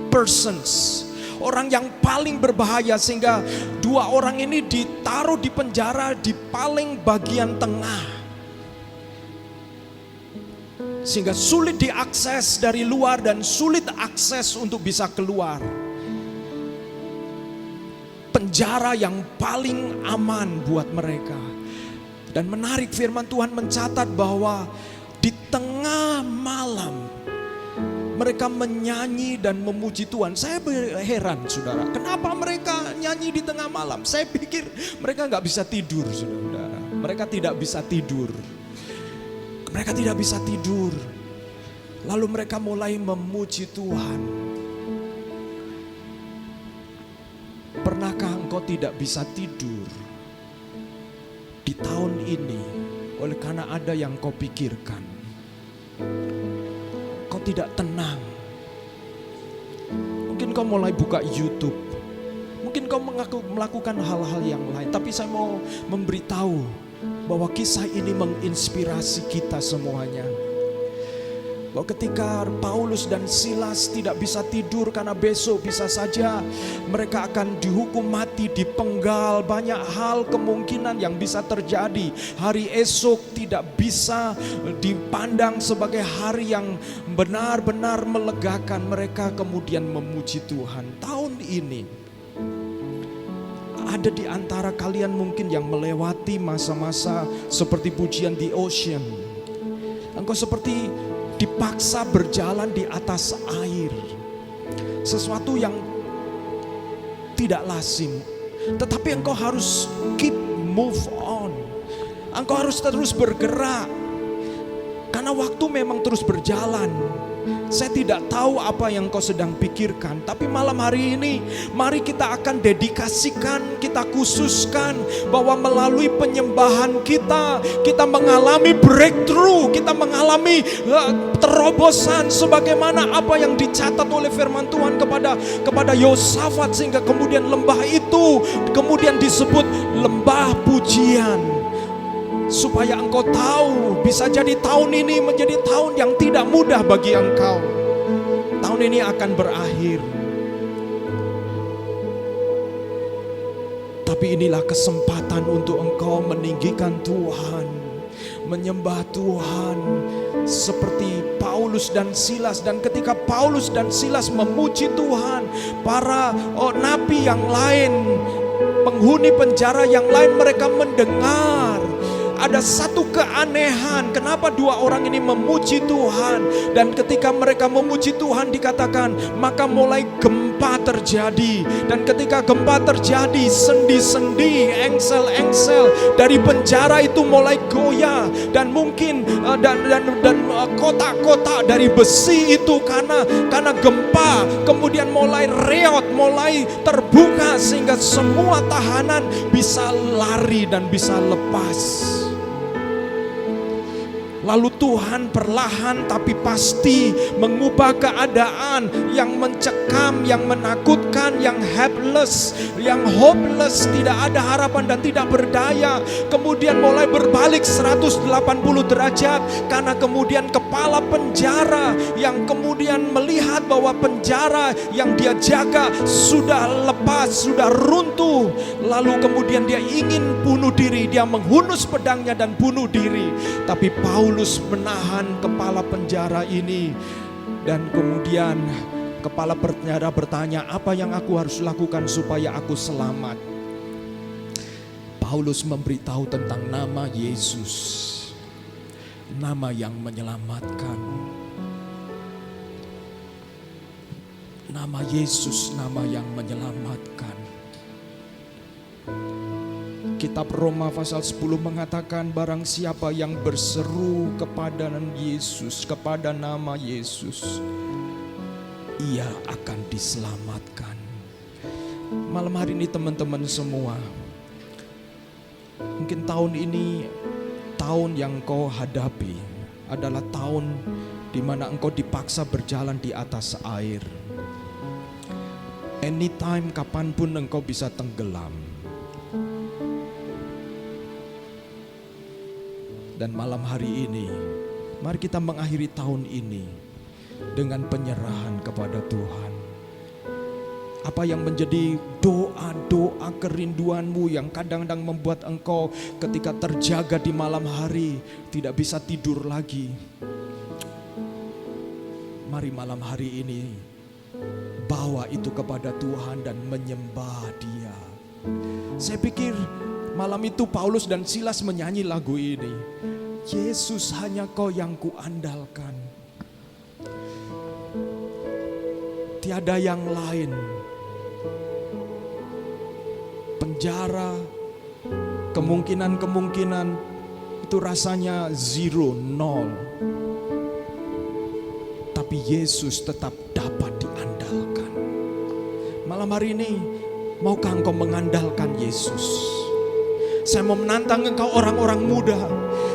persons, orang yang paling berbahaya, sehingga dua orang ini ditaruh di penjara di paling bagian tengah. Sehingga sulit diakses dari luar dan sulit akses untuk bisa keluar. penjara yang paling aman buat mereka. Dan menarik, firman Tuhan mencatat bahwa di tengah malam mereka menyanyi dan memuji Tuhan. Saya heran saudara, kenapa mereka nyanyi di tengah malam? Saya pikir mereka nggak bisa tidur saudara. Mereka tidak bisa tidur. Mereka tidak bisa tidur. Lalu mereka mulai memuji Tuhan. Pernahkah engkau tidak bisa tidur di tahun ini oleh karena ada yang kau pikirkan? Kau tidak tenang. Mungkin kau mulai buka YouTube. Mungkin kau melakukan hal-hal yang lain. Tapi saya mau memberitahu bahwa kisah ini menginspirasi kita semuanya. Bahwa ketika Paulus dan Silas tidak bisa tidur karena besok bisa saja mereka akan dihukum mati, dipenggal, banyak hal kemungkinan yang bisa terjadi. Hari esok tidak bisa dipandang sebagai hari yang benar-benar melegakan. Mereka kemudian memuji Tuhan. Tahun ini ada di antara kalian mungkin yang melewati masa-masa seperti pujian The Ocean. Engkau seperti dipaksa berjalan di atas air. Sesuatu yang tidak lazim. Tetapi engkau harus keep move on. Engkau harus terus bergerak. Karena waktu memang terus berjalan. Saya tidak tahu apa yang kau sedang pikirkan. Tapi malam hari ini mari kita akan dedikasikan, kita khususkan bahwa melalui penyembahan kita mengalami breakthrough, kita mengalami terobosan sebagaimana apa yang dicatat oleh firman Tuhan kepada Yosafat, sehingga kemudian lembah itu kemudian disebut lembah pujian. Supaya engkau tahu, bisa jadi tahun ini menjadi tahun yang tidak mudah bagi engkau. Tahun ini akan berakhir. Tapi inilah kesempatan untuk engkau meninggikan Tuhan, menyembah Tuhan seperti Paulus dan Silas. Dan ketika Paulus dan Silas memuji Tuhan, para nabi yang lain, penghuni penjara yang lain, mereka mendengar ada satu keanehan. Kenapa dua orang ini memuji Tuhan? Dan ketika mereka memuji Tuhan dikatakan maka mulai gempa terjadi. Dan ketika gempa terjadi, sendi-sendi, engsel-engsel dari penjara itu mulai goyah. Dan mungkin dan kotak-kotak dari besi itu karena gempa kemudian mulai reot, mulai terbuka, sehingga semua tahanan bisa lari dan bisa lepas. Lalu Tuhan perlahan tapi pasti mengubah keadaan yang mencekam, yang menakutkan, yang helpless, yang hopeless, tidak ada harapan dan tidak berdaya. Kemudian mulai berbalik 180 derajat, karena kemudian kepala penjara yang kemudian melihat bahwa penjara yang dia jaga sudah lepas, sudah runtuh. Lalu kemudian dia ingin bunuh diri, dia menghunus pedangnya dan bunuh diri. Tapi Paulus menahan kepala penjara ini. Dan kemudian kepala penjara bertanya, apa yang aku harus lakukan supaya aku selamat? Paulus memberitahu tentang nama Yesus, nama yang menyelamatkan. Nama Yesus, nama yang menyelamatkan. Kitab Roma pasal 10 mengatakan, barang siapa yang berseru kepada Yesus, kepada nama Yesus, ia akan diselamatkan. Malam hari ini teman-teman semua, mungkin tahun ini tahun yang kau hadapi adalah tahun di mana engkau dipaksa berjalan di atas air. Anytime, kapanpun engkau bisa tenggelam. Dan malam hari ini, mari kita mengakhiri tahun ini dengan penyerahan kepada Tuhan. Apa yang menjadi doa-doa kerinduanmu yang kadang-kadang membuat engkau ketika terjaga di malam hari tidak bisa tidur lagi. Mari malam hari ini bawa itu kepada Tuhan dan menyembah Dia. Saya pikir malam itu Paulus dan Silas menyanyi lagu ini. Yesus hanya Kau yang kuandalkan. Tiada yang lain. Penjara, kemungkinan-kemungkinan itu rasanya 0, 0. Tapi Yesus tetap dapat diandalkan. Malam hari ini, maukah engkau mengandalkan Yesus? Saya mau menantang engkau orang-orang muda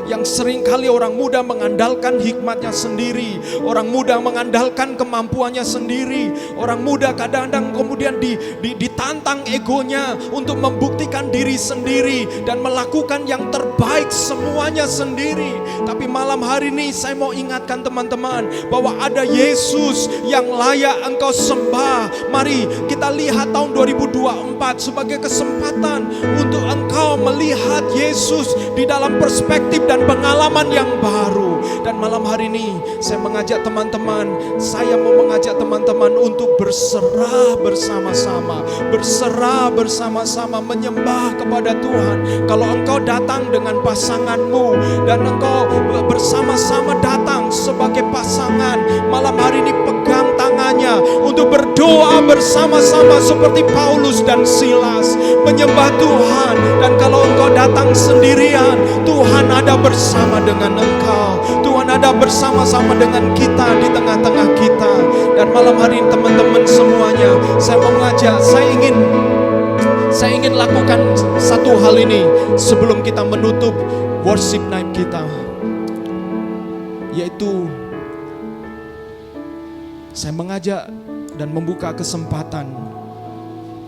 yang seringkali orang muda mengandalkan hikmatnya sendiri, orang muda mengandalkan kemampuannya sendiri, orang muda kadang-kadang kemudian ditantang egonya untuk membuktikan diri sendiri dan melakukan yang terbaik semuanya sendiri. Tapi malam hari ini saya mau ingatkan teman-teman bahwa ada Yesus yang layak engkau sembah. Mari kita lihat tahun 2024 sebagai kesempatan untuk engkau melihat Yesus di dalam perspektif dan pengalaman yang baru. Dan malam hari ini saya mengajak teman-teman, saya mau mengajak teman-teman untuk berserah bersama-sama, berserah bersama-sama menyembah kepada Tuhan. Kalau engkau datang dengan pasanganmu dan engkau bersama-sama datang sebagai pasangan, malam hari ini pegang tangannya untuk berdoa bersama-sama seperti Paulus dan Silas menyembah Tuhan. Dan kalau engkau datang sendirian, Tuhan ada bersama dengan engkau. Tuhan ada bersama-sama dengan kita di tengah-tengah kita. Dan malam hari ini teman-teman semuanya, saya mau mengajak, saya ingin lakukan satu hal ini sebelum kita menutup worship night kita, yaitu saya mengajak dan membuka kesempatan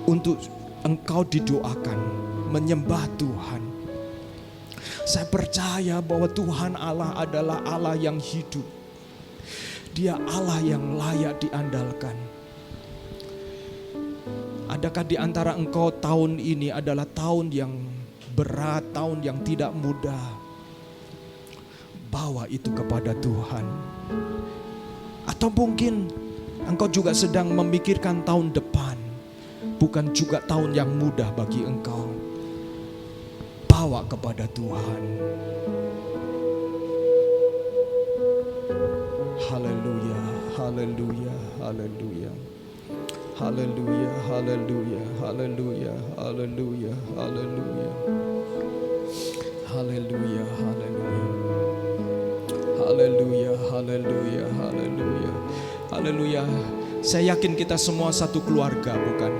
untuk engkau didoakan menyembah Tuhan. Saya percaya bahwa Tuhan Allah adalah Allah yang hidup. Dia Allah yang layak diandalkan. Adakah di antara engkau tahun ini adalah tahun yang berat, tahun yang tidak mudah? Bawa itu kepada Tuhan. Atau mungkin engkau juga sedang memikirkan tahun depan, bukan juga tahun yang mudah bagi engkau. Bawa kepada Tuhan. Haleluya, haleluya, haleluya. Haleluya, haleluya, haleluya, haleluya, haleluya. Haleluya, haleluya. Haleluya, haleluya, haleluya. Haleluya. Saya yakin kita semua satu keluarga, bukan?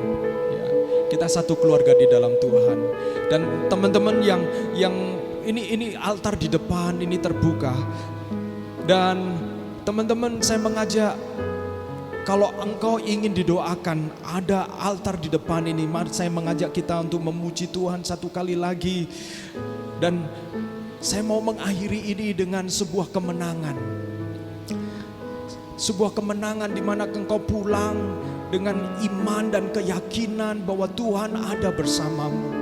Ya, kita satu keluarga di dalam Tuhan. Dan teman-teman yang ini altar di depan ini terbuka. Dan teman-teman, saya mengajak, kalau engkau ingin didoakan, ada altar di depan ini. Mari saya mengajak kita untuk memuji Tuhan satu kali lagi. Dan saya mau mengakhiri ini dengan sebuah kemenangan. Sebuah kemenangan di mana engkau pulang dengan iman dan keyakinan bahwa Tuhan ada bersamamu.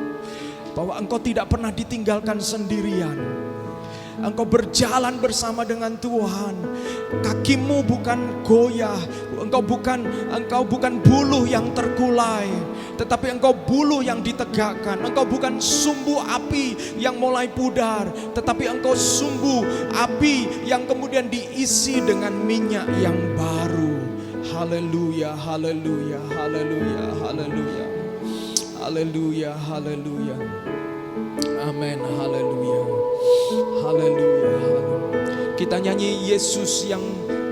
Bahwa engkau tidak pernah ditinggalkan sendirian. Engkau berjalan bersama dengan Tuhan. Kakimu bukan goyah. Engkau bukan buluh yang terkulai, tetapi engkau buluh yang ditegakkan. Engkau bukan sumbu api yang mulai pudar, tetapi engkau sumbu api yang kemudian diisi dengan minyak yang baru. Haleluya, haleluya, haleluya, haleluya. Haleluya, haleluya. Amin, haleluya. Haleluya. Kita nyanyi Yesus yang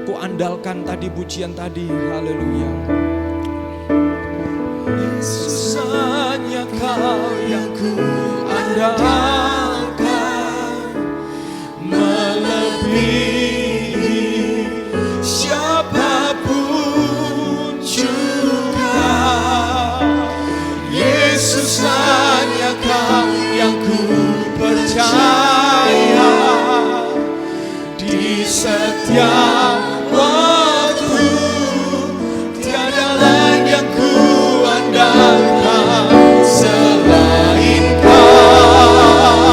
kuandalkan tadi, pujian tadi. Haleluya. Yesus hanya Kau yang kuandalkan, melebihi siapapun juga. Yesus hanya Kau yang ku percaya di setiap waktu. Tiada lain yang ku andalkan selain Kau.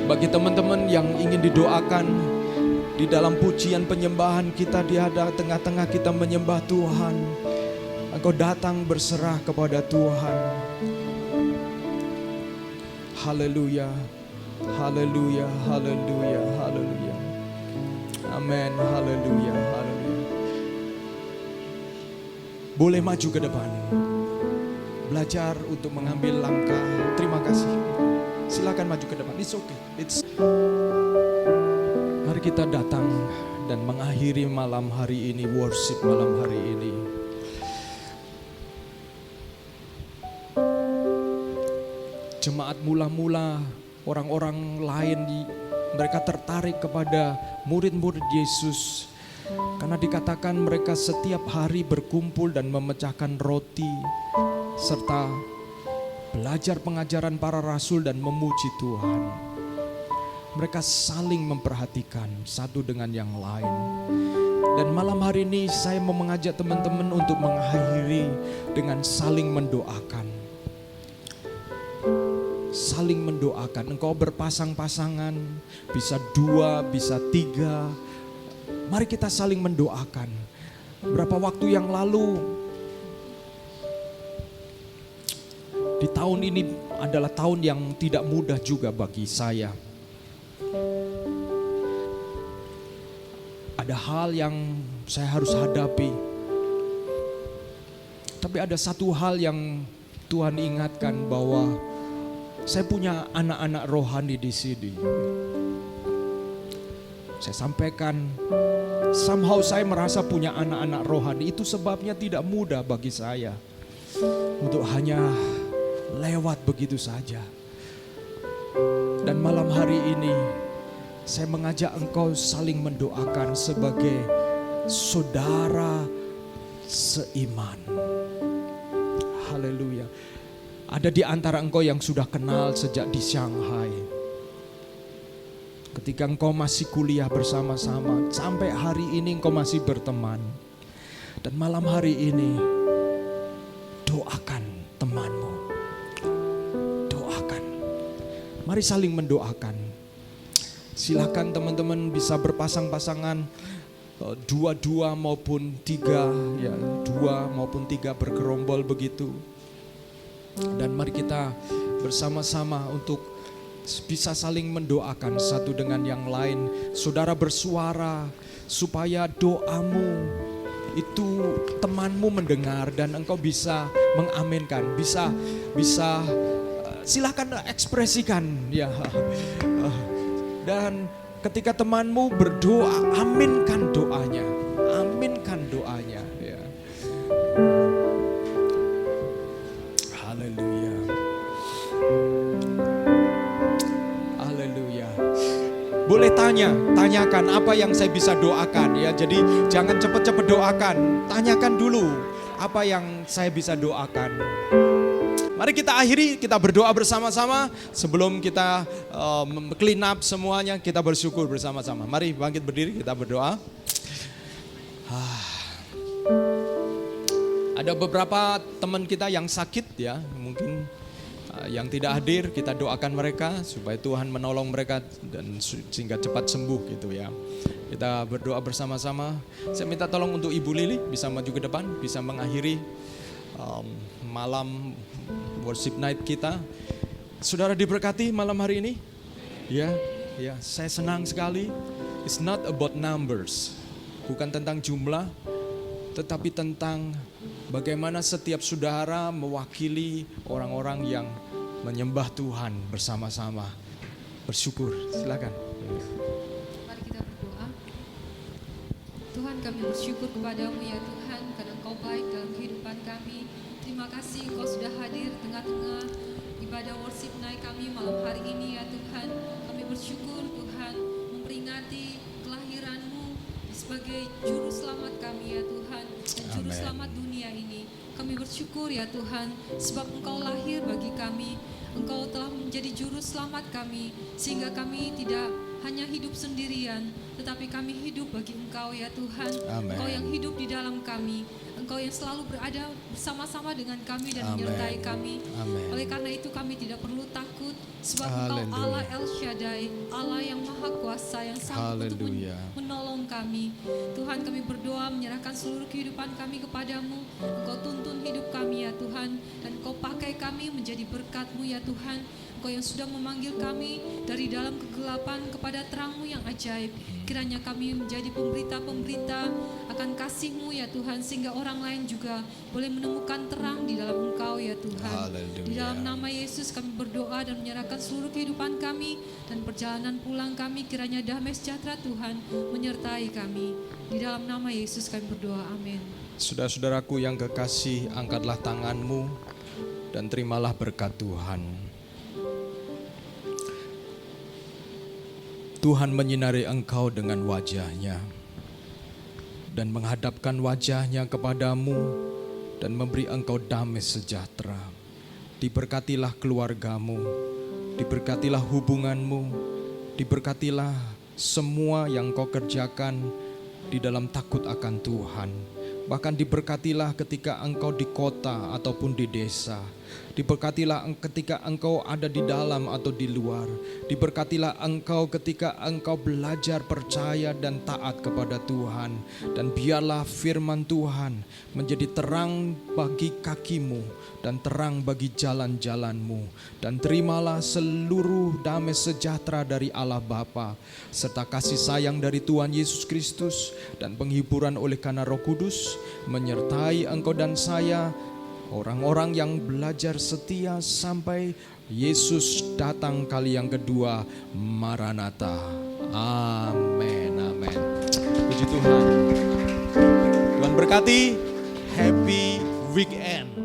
Bagi teman-teman yang ingin didoakan di dalam pujian penyembahan kita di tengah-tengah kita menyembah Tuhan, engkau datang berserah kepada Tuhan. Haleluya, haleluya, haleluya, haleluya. Amin, haleluya, haleluya. Boleh maju ke depan, belajar untuk mengambil langkah. Terima kasih. Silakan maju ke depan. It's okay. Mari kita datang dan mengakhiri malam hari ini, worship malam hari ini. Jemaat mula-mula, orang-orang lain mereka tertarik kepada murid-murid Yesus. Karena dikatakan mereka setiap hari berkumpul dan memecahkan roti serta belajar pengajaran para rasul dan memuji Tuhan. Mereka saling memperhatikan satu dengan yang lain. Dan malam hari ini saya mau mengajak teman-teman untuk mengakhiri dengan saling mendoakan. Saling mendoakan. Engkau berpasang-pasangan, bisa 2, bisa 3. Mari kita saling mendoakan. Berapa waktu yang lalu, di tahun ini adalah tahun yang tidak mudah juga bagi saya. Ada hal yang saya harus hadapi. Tapi ada satu hal yang Tuhan ingatkan bahwa saya punya anak-anak rohani di sini. Saya sampaikan, somehow saya merasa punya anak-anak rohani. Itu sebabnya tidak mudah bagi saya untuk hanya lewat begitu saja. Dan malam hari ini saya mengajak engkau saling mendoakan sebagai saudara seiman. Haleluya. Ada di antara engkau yang sudah kenal sejak di Shanghai. Ketika engkau masih kuliah bersama-sama, sampai hari ini engkau masih berteman. Dan malam hari ini, doakan temanmu. Doakan. Mari saling mendoakan. Silakan teman-teman bisa berpasang-pasangan, 2 maupun 3, ya 2 maupun 3 bergerombol begitu. Dan mari kita bersama-sama untuk bisa saling mendoakan satu dengan yang lain. Saudara bersuara supaya doamu itu temanmu mendengar dan engkau bisa mengaminkan, bisa silakan ekspresikan ya. Dan ketika temanmu berdoa, aminkan doanya, aminkan doanya ya. Haleluya. Haleluya. Boleh tanyakan apa yang saya bisa doakan ya. Jadi jangan cepat-cepat doakan, tanyakan dulu apa yang saya bisa doakan. Mari kita akhiri, kita berdoa bersama-sama. Sebelum kita clean up semuanya, kita bersyukur bersama-sama. Mari bangkit berdiri, kita berdoa. Ada beberapa teman kita yang sakit ya, mungkin yang tidak hadir, kita doakan mereka supaya Tuhan menolong mereka dan sehingga cepat sembuh gitu ya. Kita berdoa bersama-sama. Saya minta tolong untuk Ibu Lili bisa maju ke depan, bisa mengakhiri malam worship night kita. Saudara diberkati malam hari ini? Ya, saya senang sekali. It's not about numbers. Bukan tentang jumlah, tetapi tentang bagaimana setiap saudara mewakili orang-orang yang menyembah Tuhan bersama-sama. Bersyukur, silakan. Mari kita berdoa. Tuhan, kami bersyukur kepadamu ya Tuhan, karena Engkau baik dalam kehidupan kami. Terima kasih Engkau sudah hadir tengah-tengah ibadah worship night kami malam hari ini ya Tuhan. Kami bersyukur Tuhan memperingati kelahiran-Mu sebagai juru selamat kami ya Tuhan, dan juru selamat dunia ini. Kami bersyukur ya Tuhan, sebab Engkau lahir bagi kami. Engkau telah menjadi juru selamat kami, sehingga kami tidak hanya hidup sendirian, tetapi kami hidup bagi Engkau ya Tuhan. Amen. Engkau yang hidup di dalam kami. Engkau yang selalu berada bersama-sama dengan kami dan Amin. menyertai kami. Amin. Oleh karena itu kami tidak perlu takut, sebab Engkau Haleluya. Allah El Shaddai, Allah yang Maha Kuasa, yang sanggup untuk Haleluya. menolong kami. Tuhan, kami berdoa menyerahkan seluruh kehidupan kami kepadamu. Engkau tuntun hidup kami ya Tuhan, dan Engkau pakai kami menjadi berkat-Mu ya Tuhan. Engkau yang sudah memanggil kami dari dalam kegelapan kepada terang-Mu yang ajaib. Kiranya kami menjadi pemberita-pemberita akan kasih-Mu ya Tuhan, sehingga orang lain juga boleh menemukan terang di dalam Engkau ya Tuhan. Haleluya. Di dalam nama Yesus kami berdoa dan menyerahkan seluruh kehidupan kami dan perjalanan pulang kami. Kiranya damai sejahtera Tuhan menyertai kami. Di dalam nama Yesus kami berdoa, amin. Saudara-saudaraku yang kekasih, angkatlah tanganmu dan terimalah berkat Tuhan. Tuhan menyinari engkau dengan wajah-Nya dan menghadapkan wajah-Nya kepadamu dan memberi engkau damai sejahtera. Diberkatilah keluargamu, diberkatilah hubunganmu, diberkatilah semua yang kau kerjakan di dalam takut akan Tuhan. Bahkan diberkatilah ketika engkau di kota ataupun di desa. Diberkatilah ketika engkau ada di dalam atau di luar. Diberkatilah engkau ketika engkau belajar percaya dan taat kepada Tuhan. Dan biarlah firman Tuhan menjadi terang bagi kakimu dan terang bagi jalan-jalanmu. Dan terimalah seluruh damai sejahtera dari Allah Bapa, serta kasih sayang dari Tuhan Yesus Kristus dan penghiburan oleh karena Roh Kudus menyertai engkau dan saya, orang-orang yang belajar setia sampai Yesus datang kali yang kedua. Maranatha. Amin, amin. Puji Tuhan. Tuhan berkati. Happy weekend.